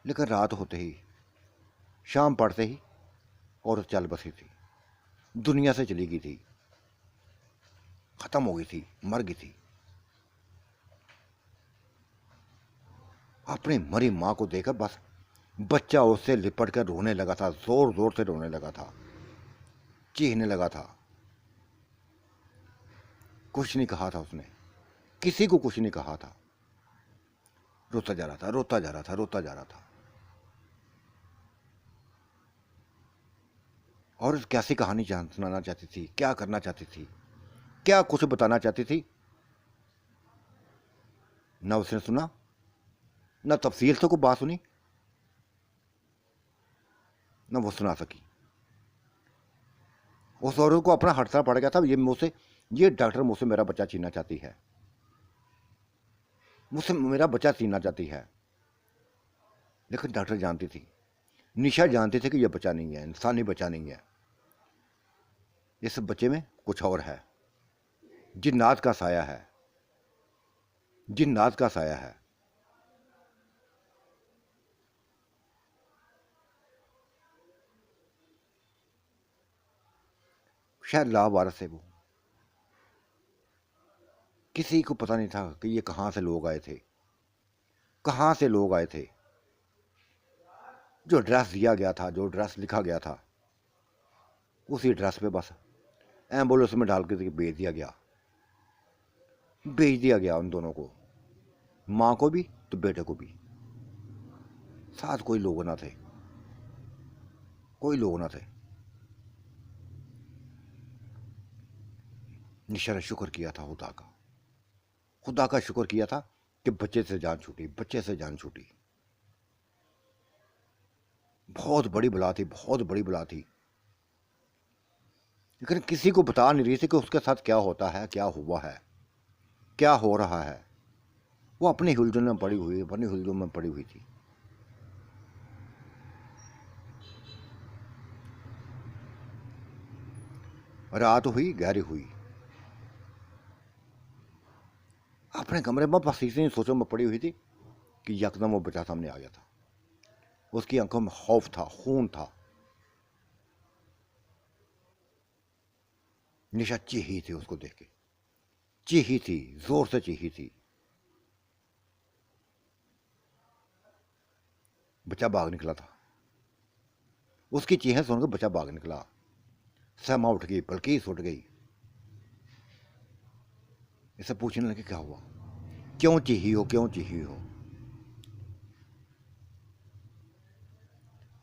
लेकिन रात होते ही, शाम पड़ते ही औरत चल बसी थी, दुनिया से चली गई थी, खत्म हो गई थी, मर गई थी। अपनी मरी मां को देखकर बस बच्चा उससे लिपट कर रोने लगा था, जोर जोर से रोने लगा था, चीखने लगा था। कुछ नहीं कहा था उसने, किसी को कुछ नहीं कहा था, रोता जा रहा था, रोता जा रहा था, रोता जा रहा था। और कैसी कहानी सुनाना चाहती थी, क्या करना चाहती थी, क्या कुछ बताना चाहती थी, ना उसने सुना, ना तफसील से कोई बात सुनी, ना वो सुना सकी। उस औरत को अपना हटना पड़ गया था, ये मुझसे, ये डॉक्टर मुझसे मेरा बच्चा छीनना चाहती है, मुझसे मेरा बच्चा छीनना चाहती है। लेकिन डॉक्टर जानती थी, निशा जानती थी कि यह बच्चा नहीं है, इंसानी बच्चा नहीं है, इस बच्चे में कुछ और है, जिन्नात का साया है, जिन्नात का साया है। शायद लावारिस है वो, किसी को पता नहीं था कि ये कहां से लोग आए थे, कहां से लोग आए थे। जो एड्रेस दिया गया था, जो एड्रेस लिखा गया था, उसी एड्रेस पे बस एम्बुलेंस में डाल के भेज दिया गया, भेज दिया गया उन दोनों को, माँ को भी तो बेटे को भी। साथ कोई लोग ना थे, कोई लोग ना थे। निशा ने शुक्र किया था खुदा का, खुदा का शुक्र किया था कि बच्चे से जान छूटी, बच्चे से जान छूटी। बहुत बड़ी बला थी, बहुत बड़ी बला थी, लेकिन किसी को बता नहीं रही थी कि उसके साथ क्या होता है, क्या हुआ है, क्या हो रहा है। वो अपनी हुलझुल में पड़ी हुई, अपनी हुलझुल में पड़ी हुई थी। रात हुई, गहरी हुई, अपने कमरे में बस इसी सोचों में पड़ी हुई थी कि यकदम वो बच्चा सामने आ गया था। उसकी आंखों में खौफ था, खून था। निशा चीही थी उसको देख के, चीही थी, जोर से चीही थी। बच्चा भाग निकला था, उसकी चीखें सुनकर बच्चा भाग निकला। सहमा उठ गई, बल्कीस उठ गई, इसे पूछने लगे क्या हुआ, क्यों चीही हो, क्यों चीही हो।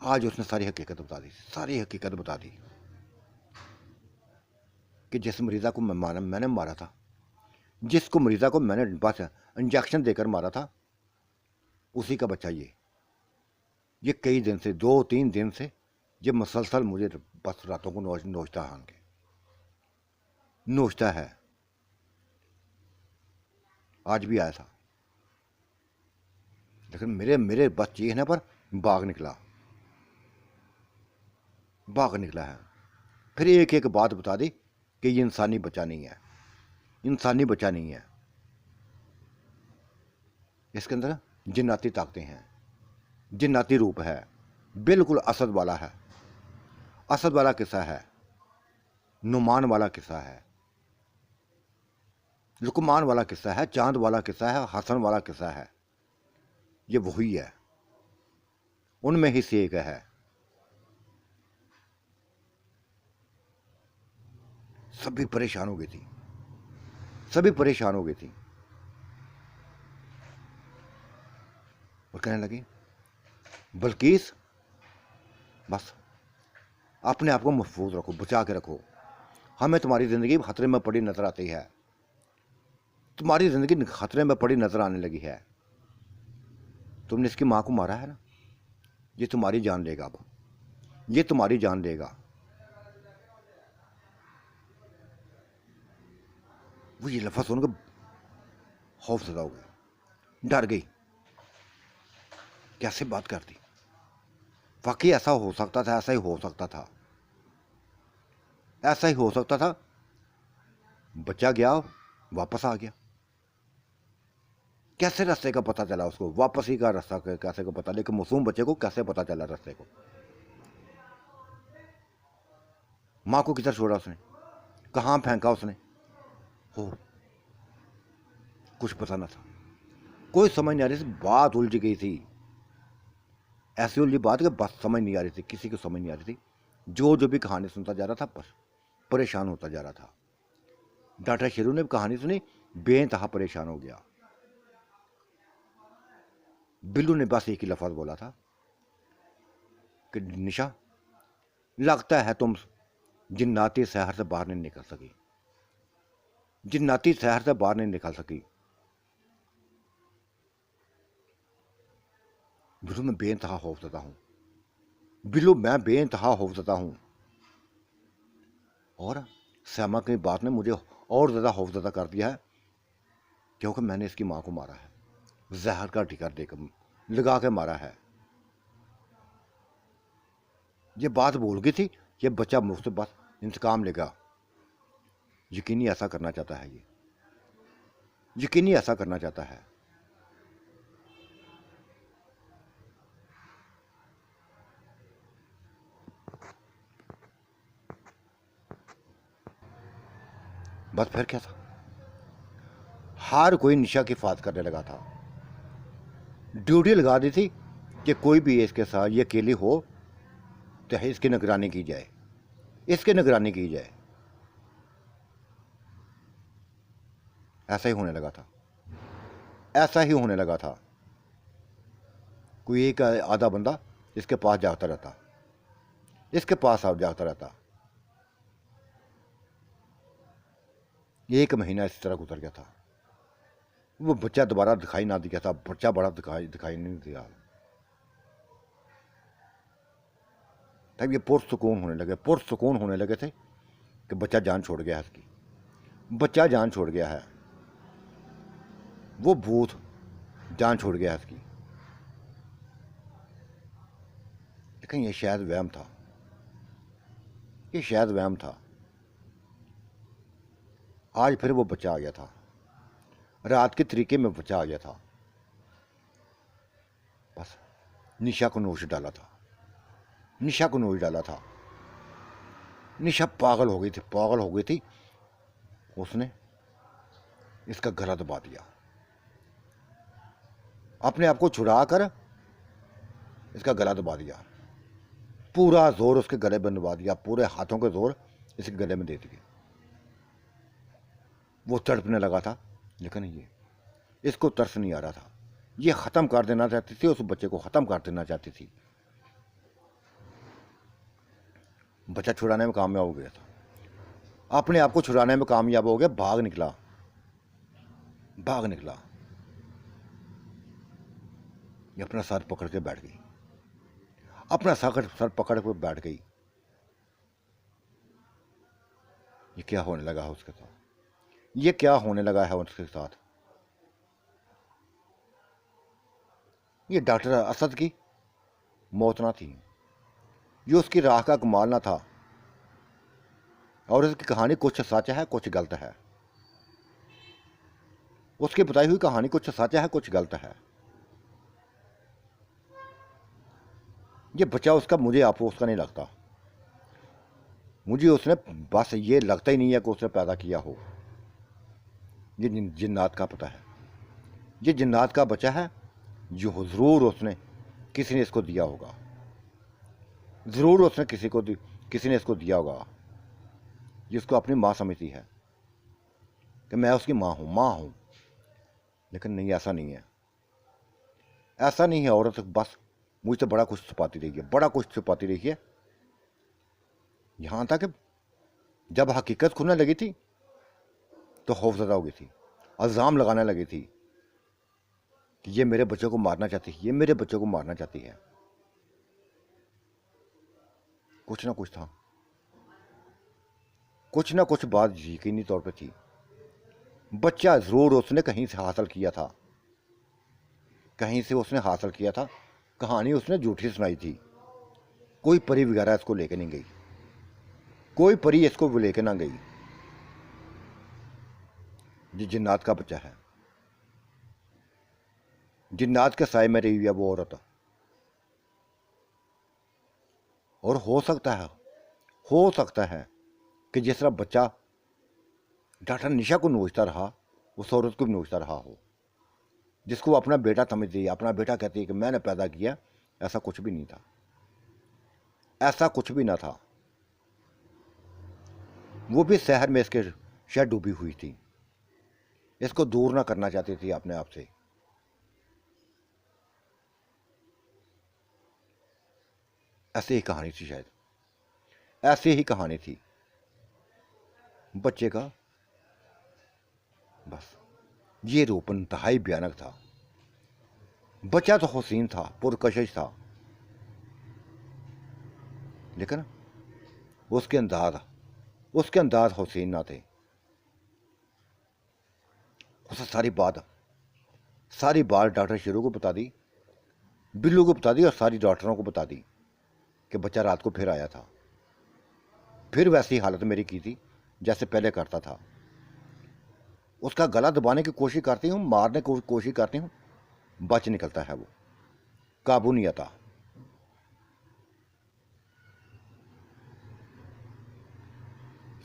आज उसने सारी हकीकत बता दी, सारी हकीकत बता दी। कि जिस मरीज़ा को मैंने मारा था, जिसको मरीज़ा को मैंने बस इंजेक्शन देकर मारा था, उसी का बच्चा ये कई दिन से 2-3 दिन से ये मसलसल मुझे बस रातों को नोचता है। आज भी आया था, लेकिन मेरे बस चीखने पर भाग निकला है। फिर एक एक बात बता दी कि ये इंसानी बच्चा नहीं है, इसके अंदर जिन्नाती ताकतें हैं, जिन्नाती रूप है, बिल्कुल असद वाला किस्सा है, नुमान वाला किस्सा है, लुकमान वाला किस्सा है, चांद वाला किस्सा है, हसन वाला किस्सा है। ये वही है, उनमें ही से एक है। सभी परेशान हो गई थी और कहने लगी, बल्कीस बस अपने आप को महफूज रखो, बचा के रखो। हमें तुम्हारी ज़िंदगी खतरे में पड़ी नजर आती है, तुम्हारी ज़िंदगी खतरे में पड़ी नजर आने लगी है। तुमने इसकी माँ को मारा है ना, ये तुम्हारी जान लेगा, अब ये तुम्हारी जान लेगा। वो ये लफ्ज़ सुनकर खौफज़दा हो गई, डर गई, कैसे बात करती। वाकई ऐसा हो सकता था, ऐसा ही हो सकता था। बच्चा गया, वापस आ गया। कैसे रास्ते का पता चला उसको, वापसी का रास्ता कैसे को पता, लेकिन मासूम बच्चे को कैसे पता चला रास्ते को। माँ को किधर छोड़ा उसने, कहाँ फेंका उसने, हो कुछ पता ना था, कोई समझ नहीं आ रही थी। बात उलझ गई थी, ऐसी उलझी बात कि बात समझ नहीं आ रही थी, किसी को समझ नहीं आ रही थी। जो भी कहानी सुनता जा रहा था, बस परेशान होता जा रहा था। डॉक्टर शेरू ने कहानी सुनी, बेइंतहा परेशान हो गया। बिल्लू ने बस एक ही लफ्ज़ बोला था कि निशा, लगता है तुम जिन्नाती शहर से बाहर नहीं निकल सकी, बिल्लू मैं बेइंतहा खौफज़दा हूँ, और श्यामा की बात ने मुझे और ज़्यादा खौफज़दा कर दिया है, क्योंकि मैंने इसकी माँ को मारा है, जहर का टीका देकर लगा के मारा है। ये बात भूल गई थी, ये बच्चा मुझसे बस इंतकाम लेगा। यकीनी ऐसा करना चाहता है, ये यकीनी ऐसा करना चाहता है। बस फिर क्या था, हर कोई निशा की फात करने लगा था। ड्यूटी लगा दी थी कि कोई भी इसके साथ ये अकेली हो तो इसकी निगरानी की जाए, ऐसा ही होने लगा था। कोई एक आधा बंदा इसके पास जाता रहता, एक महीना इस तरह गुजर गया था। वो बच्चा दोबारा दिखाई ना दिया था, बच्चा बड़ा दिखाई नहीं दिया। तब ये पुरसुकून होने लगे थे कि बच्चा जान छोड़ गया है, वो भूत जान छोड़ गया है इसकी। लेकिन ये शायद वहम था, आज फिर वो बच्चा आ गया था, रात के तरीके में बच्चा आ गया था। बस निशा को नोच डाला था। निशा पागल हो गई थी। उसने इसका गला दबा दिया, अपने आप को छुड़ा कर इसका गला दबा दिया, पूरा जोर उसके गले में दबा दिया, पूरे हाथों के जोर इसके गले में दे दिए। वो तड़पने लगा था, लेकिन इसको तरस नहीं आ रहा था। ये ख़त्म कर देना चाहती थी, उस बच्चे को ख़त्म कर देना चाहती थी। बच्चा छुड़ाने में कामयाब हो गया था। अपने आप को छुड़ाने में कामयाब हो गया, भाग निकला, भाग निकला। ये अपना सर पकड़ के बैठ गई, अपना सर पकड़ के बैठ गई। ये क्या होने लगा है उसके साथ, ये क्या होने लगा है उसके साथ। ये डॉक्टर असद की मौत ना थी, ये उसकी राह का कमाल ना था। और इसकी कहानी कुछ सच है कुछ गलत है, उसकी बताई हुई कहानी कुछ सच है कुछ गलत है। ये बच्चा उसका, मुझे आपको उसका नहीं लगता, मुझे उसने बस ये लगता ही नहीं है कि उसने पैदा किया हो। ये जिन्नात का पता है, ये जिन्नात का बच्चा है, जो ज़रूर उसने किसी ने इसको दिया होगा, ज़रूर उसने किसी ने इसको दिया होगा, जिसको अपनी माँ समझती है कि मैं उसकी माँ हूँ। लेकिन नहीं, ऐसा नहीं है, ऐसा नहीं है। औरत बस मुझसे बड़ा कुछ छुपाती रही है, बड़ा कुछ छुपाती रही है। यहाँ तक कि जब हकीकत खुलने लगी थी तो खौफज़दा हो गई थी, इल्ज़ाम लगाने लगी थी कि ये मेरे बच्चों को मारना चाहती है, ये मेरे बच्चों को मारना चाहती है। कुछ ना कुछ था, कुछ ना कुछ बात यकीनी तौर पे थी। बच्चा ज़रूर उसने कहीं से हासिल किया था, कहीं से उसने हासिल किया था। कहानी उसने झूठी सुनाई थी। कोई परी वगैरह इसको लेके नहीं गई, कोई परी इसको लेके ना गई। ये जिन्नात का बच्चा है, जिन्नात के साए में रही हुई है वो औरत। और हो सकता है कि जिस तरह बच्चा डॉक्टर निशा को नोचता रहा, उस औरत को भी नोचता रहा हो, जिसको वो अपना बेटा समझती है, अपना बेटा कहती है कि मैंने पैदा किया। ऐसा कुछ भी नहीं था, ऐसा कुछ भी ना था। वो भी शहर में इसके शायद डूबी हुई थी, इसको दूर ना करना चाहती थी अपने आप से। ऐसी ही कहानी थी, शायद ऐसी ही कहानी थी बच्चे का। बस ये रूप इंतहाई भयानक था। बच्चा तो हसीन था, पुरकशिश था, लेकिन उसके अंदाज हसीन ना थे। उसे सारी बात डॉक्टर शेरू को बता दी, बिल्लू को बता दी और सारी डॉक्टरों को बता दी कि बच्चा रात को फिर आया था, फिर वैसी हालत मेरी की थी जैसे पहले करता था। उसका गला दबाने की कोशिश करती हूँ, मारने की कोशिश करती हूँ, बच निकलता है वो, काबू नहीं आता।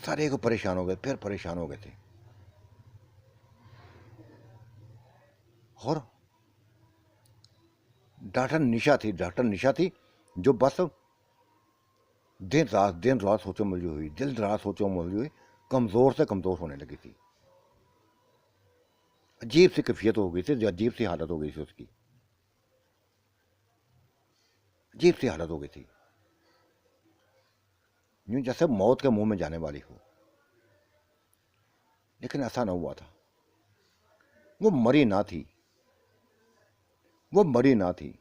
सारे को परेशान हो गए, फिर परेशान हो गए थे। और डॉक्टर निशा थी जो बस दिन रात सोचो मुझे हुई, दिल रात सोचो मुझे हुई, कमज़ोर से कमज़ोर होने लगी थी। अजीब सी कैफियत हो गई थी, अजीब सी हालत हो गई थी उसकी, अजीब सी हालत हो गई थी, यूं जैसे मौत के मुंह में जाने वाली हो। लेकिन ऐसा ना हुआ था, वो मरी ना थी, वो मरी ना थी।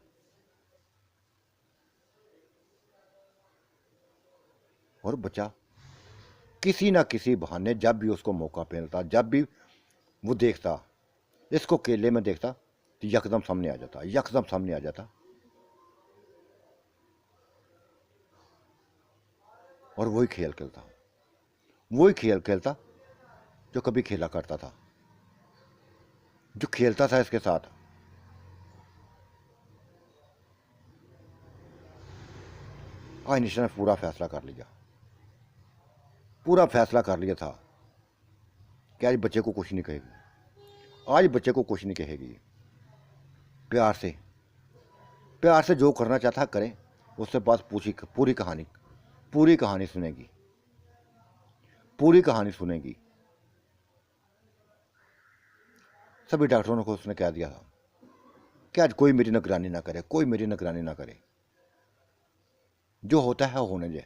और बच्चा किसी ना किसी बहाने जब भी उसको मौका मिलता, जब भी वो देखता, इसको केले में देखता, तो यकदम सामने आ जाता, यकदम सामने आ जाता और वही खेल खेलता जो कभी खेला करता था, जो खेलता था इसके साथ। आज निशा ने पूरा फैसला कर लिया, पूरा फैसला कर लिया था कि आज बच्चे को कुछ नहीं कहेगी, आज बच्चे को कुछ नहीं कहेगी। प्यार से जो करना चाहता है करें, उससे पास पूरी कहानी सुनेगी, पूरी कहानी सुनेगी। सभी डॉक्टरों को उसने कह दिया था कि आज कोई मेरी निगरानी ना करे, कोई मेरी निगरानी ना करे, जो होता है होने दे।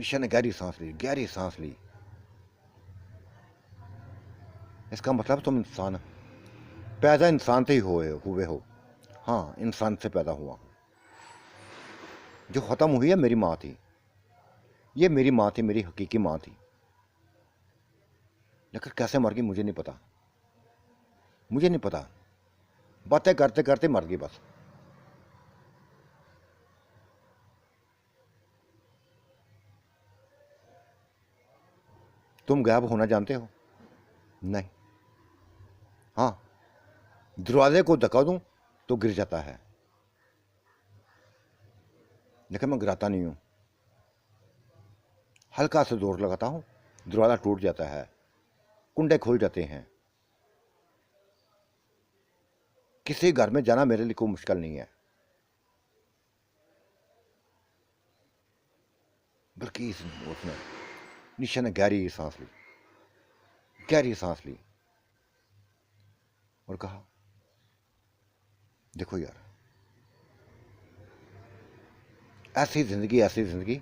निशा ने गहरी सांस ली, गहरी सांस ली। इसका मतलब तुम इंसान, पैदा इंसान से ही हुए हो। हाँ, इंसान से पैदा हुआ। जो ख़त्म हुई है मेरी माँ थी, ये मेरी माँ थी, मेरी हकीकी माँ थी। लेकिन कैसे मर गई मुझे नहीं पता, मुझे नहीं पता। बातें करते करते मर गई बस। तुम गायब होना जानते हो? नहीं। हाँ, दरवाजे को धक्का दूं तो गिर जाता है, लेकिन मैं गिराता नहीं हूं। हल्का से जोर लगाता हूं, दरवाजा टूट जाता है, कुंडे खुल जाते हैं। किसी घर में जाना मेरे लिए कोई मुश्किल नहीं है। बल्कि उसने, निशा ने गहरी सांस ली, गहरी सांस ली और कहा, देखो यार, ऐसी जिंदगी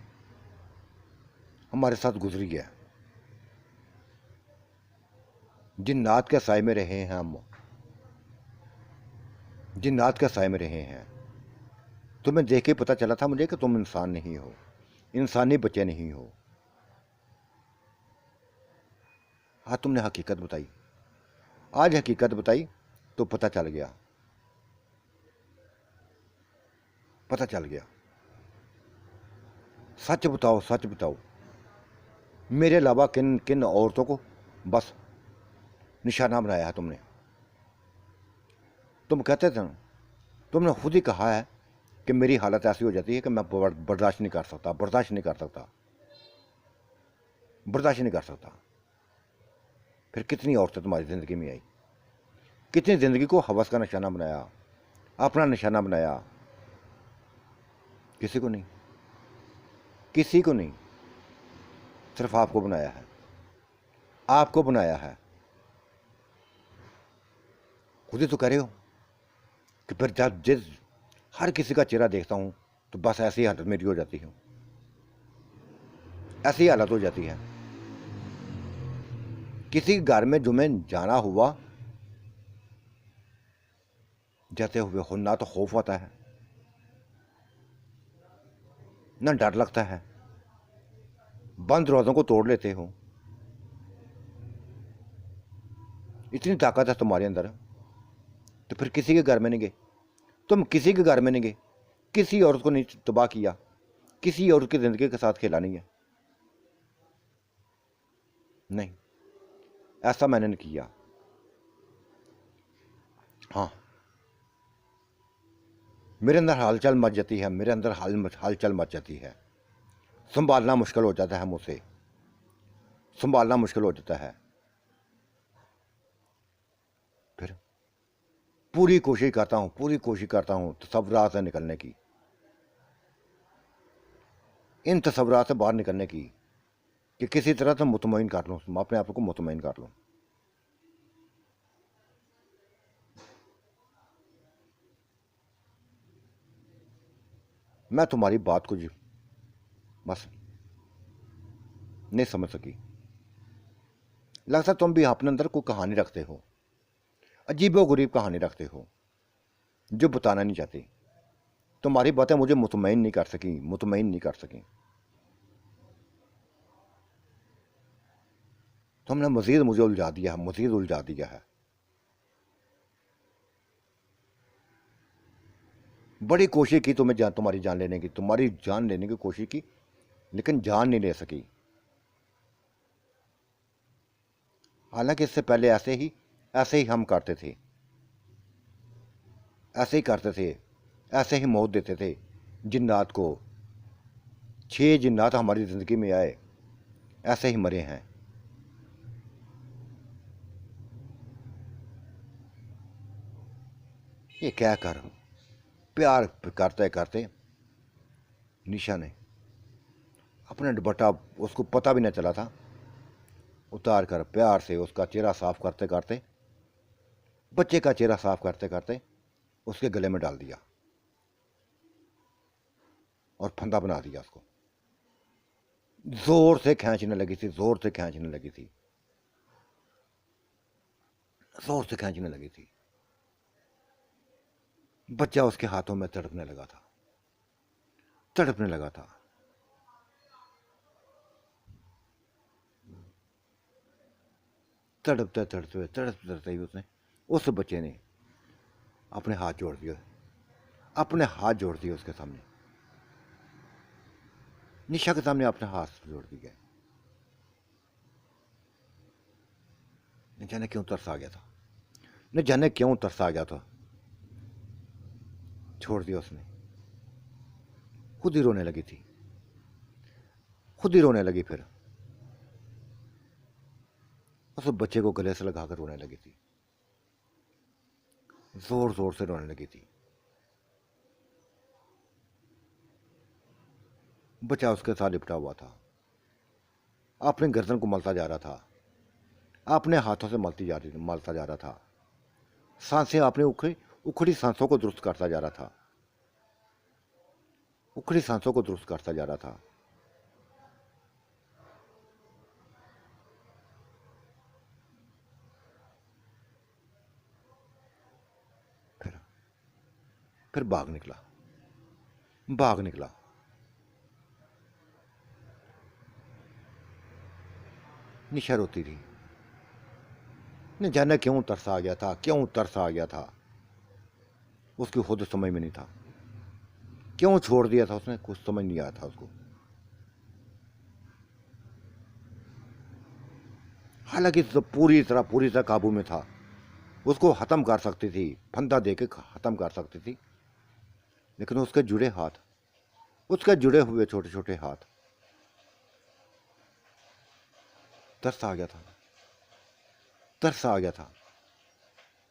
हमारे साथ गुजरी है। जिन्नात के साए में रहे हैं हम, जिन्नात के साए में रहे हैं। तुम्हें देख के पता चला था मुझे कि तुम इंसान नहीं हो, इंसानी बच्चे नहीं हो। हाँ, तुमने हकीकत बताई, आज हकीकत बताई तो पता चल गया, पता चल गया। सच बताओ, सच बताओ, मेरे अलावा किन किन औरतों को बस निशाना बनाया है तुमने? तुम कहते थे, तुमने खुद ही कहा है कि मेरी हालत ऐसी हो जाती है कि मैं बर्दाश्त नहीं कर सकता, बर्दाश्त नहीं कर सकता, बर्दाश्त नहीं कर सकता। फिर कितनी औरतें तुम्हारी ज़िंदगी में आई, कितनी ज़िंदगी को हवस का निशाना बनाया, अपना निशाना बनाया? किसी को नहीं, किसी को नहीं, सिर्फ आपको बनाया है, आपको बनाया है। खुद ही तो कह रहे हो कि फिर जब जिस हर किसी का चेहरा देखता हूं तो बस ऐसी हालत मेरी हो जाती है, ऐसी हालत हो जाती है। किसी घर में जुमे जाना हुआ, जाते हुए हो ना तो खौफ आता है, ना डर लगता है, बंद दरवाजों को तोड़ लेते हो। इतनी ताकत है तुम्हारे अंदर, तो फिर किसी के घर में नहीं गए? तुम किसी के घर में नहीं गए, किसी औरत को नहीं तबाह किया, किसी औरत की जिंदगी के साथ खेला नहीं है। नहीं, ऐसा मैंने नहीं किया। हाँ, मेरे अंदर हालचाल मच जाती है, मेरे अंदर हालचाल मच जाती है। संभालना मुश्किल हो जाता है, मुझसे संभालना मुश्किल हो जाता है। फिर पूरी कोशिश करता हूँ, पूरी कोशिश करता हूँ तसव्वुरात से निकलने की, इन तसव्वुरात से बाहर निकलने की, कि किसी तरह से मुतमईन कर लूँ, अपने आप को मुतमईन कर लूँ। मैं तुम्हारी बात को जी बस नहीं समझ सकी। लगता तुम भी अपने अंदर कोई कहानी रखते हो, अजीबो गरीब कहानी रखते हो जो बताना नहीं चाहती। तुम्हारी बातें मुझे मुतमईन नहीं कर सकी, मुतमईन नहीं कर सकी। तुमने मजीद मुझे उलझा दिया है, मजीद उलझा दिया है। बड़ी कोशिश की तुम्हें तुम्हारी जान लेने की, तुम्हारी जान लेने की कोशिश की, लेकिन जान नहीं ले सकी। हालांकि इससे पहले ऐसे ही हम करते थे, ऐसे ही करते थे, ऐसे ही मौत देते थे जिन्नात को। 6 जिन्नात हमारी ज़िंदगी में आए, ऐसे ही मरे हैं। ये क्या कर, प्यार करते करते निशा ने अपना दुपट्टा, उसको पता भी न चला था, उतार कर प्यार से उसका चेहरा साफ करते करते, बच्चे का चेहरा साफ करते करते उसके गले में डाल दिया और फंदा बना दिया उसको। जोर से खींचने लगी थी, जोर से खींचने लगी थी, जोर से खींचने लगी थी। बच्चा उसके हाथों में तड़पने लगा था, तड़पने लगा था। तड़पते तड़पते तड़पते तड़पते ही उसने, उस बच्चे ने अपने हाथ जोड़ दिए, अपने हाथ जोड़ दिए उसके सामने, निशा के सामने अपने हाथ जोड़ दिए। न जाने क्यों तरस आ गया था, न जाने क्यों तरस आ गया था। छोड़ दिया उसने, खुद ही रोने लगी थी, खुद ही रोने लगी। फिर उस बच्चे को गले से लगाकर रोने लगी थी, जोर जोर से रोने लगी थी। बच्चा उसके साथ लिपटा हुआ था, अपने गर्दन को मलता जा रहा था, अपने हाथों से मलता जा रहा था। सांसें अपने उखड़ी सांसों को दुरुस्त करता जा रहा था, उखड़ी सांसों को दुरुस्त करता जा रहा था। फिर फिर भाग निकला, भाग निकला। निशा रोती थी, न जाने क्यों तरस आ गया था, क्यों तरस आ गया था, उसकी खुद समझ में नहीं था। क्यों छोड़ दिया था उसने, कुछ समझ नहीं आया था उसको। हालांकि तो पूरी तरह काबू में था, उसको खत्म कर सकती थी, फंदा दे के खत्म कर सकती थी, लेकिन उसके जुड़े हाथ, उसके जुड़े हुए छोटे छोटे हाथ, तरस आ गया था, तरस आ गया था।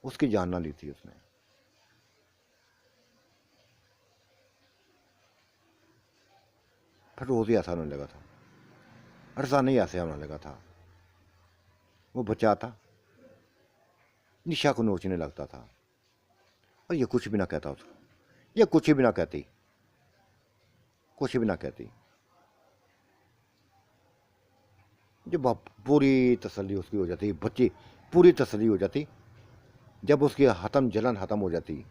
उसकी जान ना ली थी उसने। फिर रोज ही ऐसा होने लगा था, अरसा ही ऐसे होने लगा था। वो बच्चा था, निशा को नोचने लगता था, और ये कुछ भी ना कहता उसको, ये कुछ भी ना कहती, कुछ भी ना कहती। जब पूरी तसल्ली उसकी हो जाती, बच्ची पूरी तसल्ली हो जाती, जब उसकी जलन खत्म हो जाती,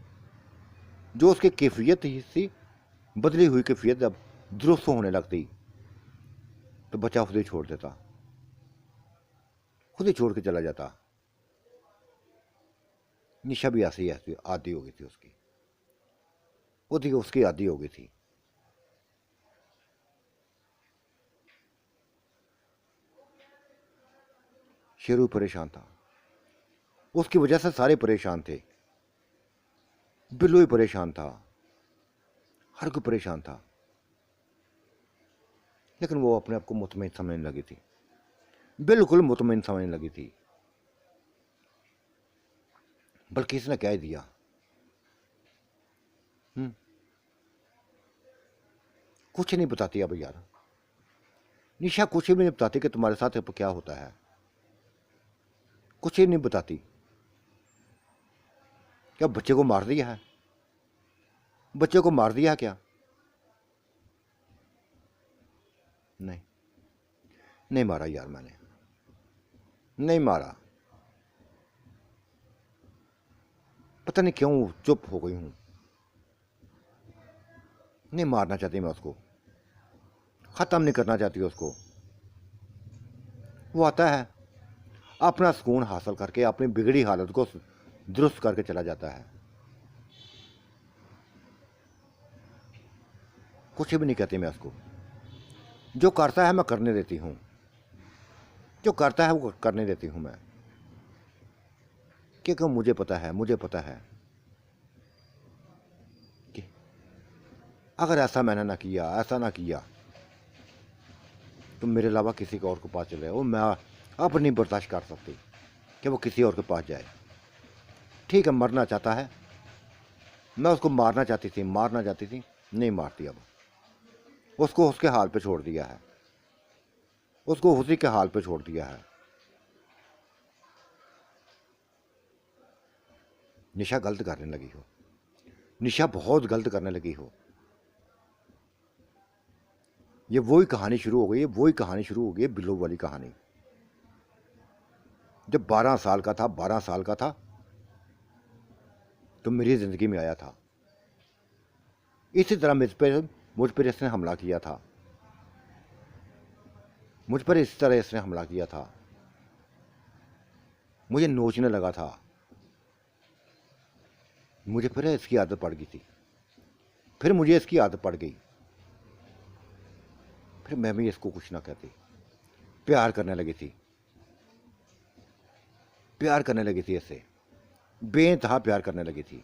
जो उसकी कैफियत ही थी, बदली हुई कैफियत जब दुरुस्त होने लगती, तो बच्चा खुद ही छोड़ देता, खुद ही छोड़ के चला जाता। निशा भी ऐसी ऐसी आदि हो गई थी उसकी, उसकी आदि हो गई थी। शेरू परेशान था, उसकी वजह से सारे परेशान थे। बिल्लू ही परेशान था, हर कोई परेशान था, लेकिन वो अपने आप को मुतमईन समझने लगी थी, बिल्कुल मुतमईन समझने लगी थी। बल्कि इसने कह दिया, कुछ नहीं बताती अब यार, निशा कुछ भी नहीं बताती कि तुम्हारे साथ अब क्या होता है, कुछ ही नहीं बताती। क्या बच्चे को मार दिया है, बच्चे को मार दिया है क्या? नहीं, नहीं मारा यार, मैंने नहीं मारा। पता नहीं क्यों चुप हो गई हूं, नहीं मारना चाहती मैं उसको, खत्म नहीं करना चाहती उसको। वो आता है, अपना सुकून हासिल करके अपनी बिगड़ी हालत को दुरुस्त करके चला जाता है, कुछ भी नहीं कहती मैं उसको। जो करता है मैं करने देती हूँ, जो करता है वो करने देती हूँ मैं, क्योंकि मुझे पता है, मुझे पता है कि अगर ऐसा मैंने ना किया, ऐसा ना किया, तो मेरे अलावा किसी को और के पास चले, वो मैं अब नहीं बर्दाश्त कर सकती कि वो किसी और के पास जाए। ठीक है, मरना चाहता है, मैं उसको मारना चाहती थी, मारना चाहती थी, नहीं मारती अब, उसको उसके हाल पे छोड़ दिया है, उसको उसी के हाल पे छोड़ दिया है। निशा गलत करने लगी हो, निशा बहुत गलत करने लगी हो। ये वही कहानी शुरू हो गई है, वही कहानी शुरू हो गई है, बिल्लू वाली कहानी। जब 12 साल का था, 12 साल का था, तो मेरी ज़िंदगी में आया था। इसी तरह मुझ पर इसने हमला किया था, मुझ पर इस तरह इसने हमला किया था। मुझे नोचने लगा था, मुझे फिर इसकी आदत पड़ गई थी, फिर मुझे इसकी आदत पड़ गई, फिर मैं भी इसको कुछ ना कहती, प्यार करने लगी थी, प्यार करने लगी थी, इससे बेइंतहा प्यार करने लगी थी,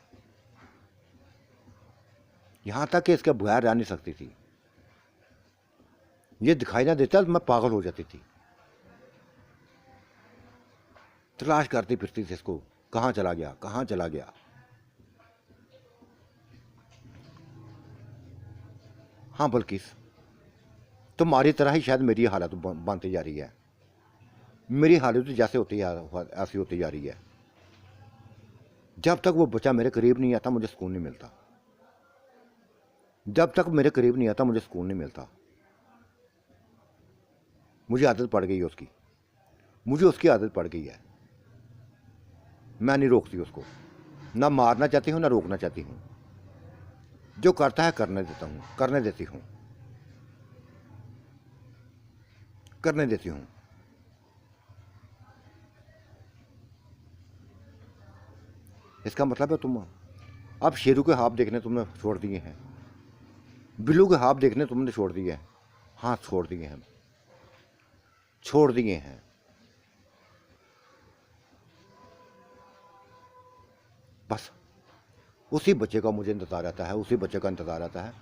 यहां तक कि इसके बगैर रह नहीं सकती थी। ये दिखाई ना देता तो मैं पागल हो जाती थी, तलाश करती फिरती थी इसको, कहां चला गया, कहां चला गया। हाँ बल्किस, तुम्हारी तरह ही शायद मेरी हालत बनती जा रही है, मेरी हालत जैसे होती है ऐसी होती जा रही है। जब तक वो बच्चा मेरे करीब नहीं आता मुझे सुकून नहीं मिलता, जब तक मेरे करीब नहीं आता मुझे सुकून नहीं मिलता। मुझे आदत पड़ गई है उसकी, मुझे उसकी आदत पड़ गई है। मैं नहीं रोकती उसको, ना मारना चाहती हूँ ना रोकना चाहती हूँ। जो करता है करने देता हूँ, करने देती हूँ, करने देती हूँ। इसका मतलब है तुम अब शेरू के हाथ देखने तुमने छोड़ दिए हैं, बिल्लू के हाथ देखने तुमने छोड़ दिए हैं। हाँ छोड़ दिए हैं, छोड़ दिए हैं। बस उसी बच्चे का मुझे इंतजार आता है, उसी बच्चे का इंतजार आता है,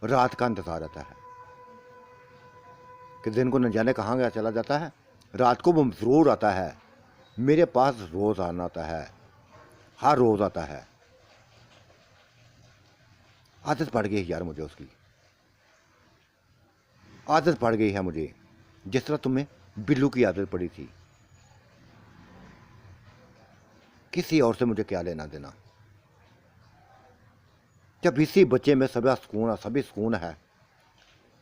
रात का इंतजार आता है कि दिन को न जाने कहाँ गया चला जाता है, रात को वो जरूर आता है, मेरे पास रोज आना आता है, हर रोज आता है। आदत पड़ गई है यार मुझे उसकी, आदत पड़ गई है मुझे, जिस तरह तुम्हें बिल्लू की आदत पड़ी थी। किसी और से मुझे क्या लेना देना, जब इसी बच्चे में सभी सुकून है,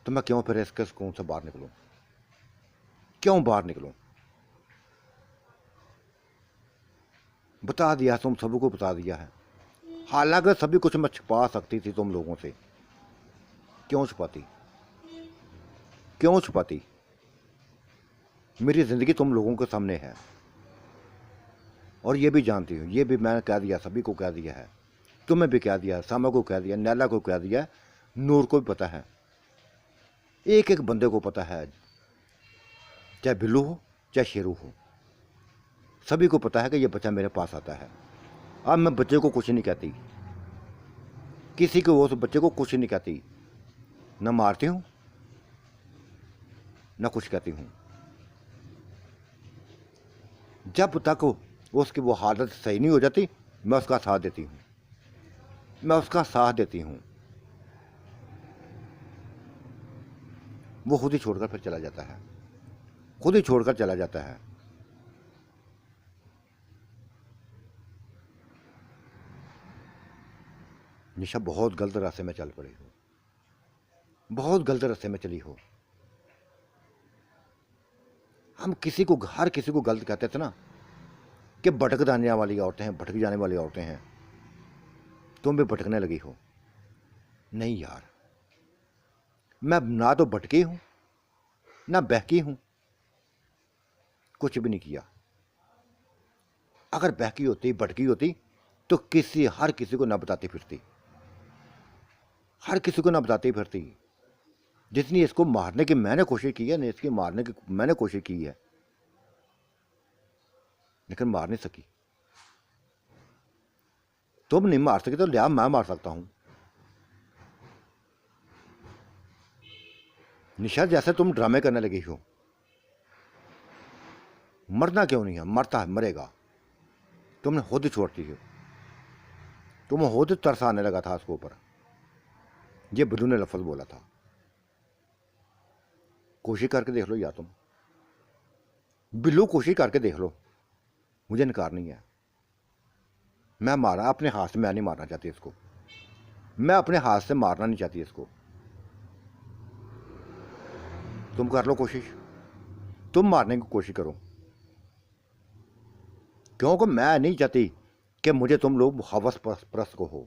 तो मैं क्यों फिर इसके सुकून से बाहर निकलूं, क्यों बाहर निकलूं। बता दिया, तुम सबको बता दिया है, हालांकि सभी कुछ मैं छुपा सकती थी तुम लोगों से, क्यों छुपाती, क्यों छुपाती। मेरी जिंदगी तुम लोगों के सामने है, और ये भी जानती हूँ, ये भी मैंने कह दिया, सभी को कह दिया है, तुम्हें भी कह दिया, सामा को कह दिया, नैला को कह दिया, नूर को भी पता है, एक एक बंदे को पता है, चाहे बिल्लू हो चाहे शेरू हो, सभी को पता है कि ये बच्चा मेरे पास आता है। अब मैं बच्चे को कुछ नहीं कहती, किसी को उस बच्चे को कुछ नहीं कहती, न मारती हूँ न कुछ कहती हूँ। जब तक उसकी वो हालत सही नहीं हो जाती मैं उसका साथ देती हूँ, मैं उसका साथ देती हूँ। वो खुद ही छोड़कर फिर चला जाता है, खुद ही छोड़कर चला जाता है। निशा बहुत गलत रास्ते में चल पड़ी हो, बहुत गलत रास्ते में चली हो। हम हर किसी को गलत कहते थे ना कि भटक जाने वाली औरतें हैं, भटक जाने वाली औरतें हैं, तुम भी भटकने लगी हो। नहीं यार, मैं ना तो भटकी हूं ना बहकी हूं, कुछ भी नहीं किया। अगर बहकी होती भटकी होती तो हर किसी को ना बताती फिरती, हर किसी को ना बताती फिरती। जितनी इसको मारने की मैंने कोशिश की है ना, इसकी मारने की मैंने कोशिश की है, लेकिन मार नहीं सकी। तुम नहीं मार सकी तो लिया मैं मार सकता हूं। निशा जैसे तुम ड्रामे करने लगी हो, मरना क्यों नहीं है, मरता है, मरेगा। तुमने खुद छोड़ती हो, तुम्हें खुद तरस आने लगा था उसके ऊपर। ये बिल्लू ने लफ्ज बोला था, कोशिश करके देख लो या तुम बिल्लू, कोशिश करके देख लो, मुझे इनकार नहीं है। मैं मारा अपने हाथ से, मैं नहीं मारना चाहती इसको, मैं अपने हाथ से मारना नहीं चाहती इसको। तुम कर लो कोशिश, तुम मारने की कोशिश करो, क्योंकि मैं नहीं चाहती कि मुझे तुम लोग हवस परस्त को हो।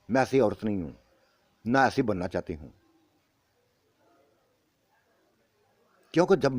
मैं ऐसी औरत नहीं हूं, ना ऐसी बनना चाहती हूं, क्योंकि जब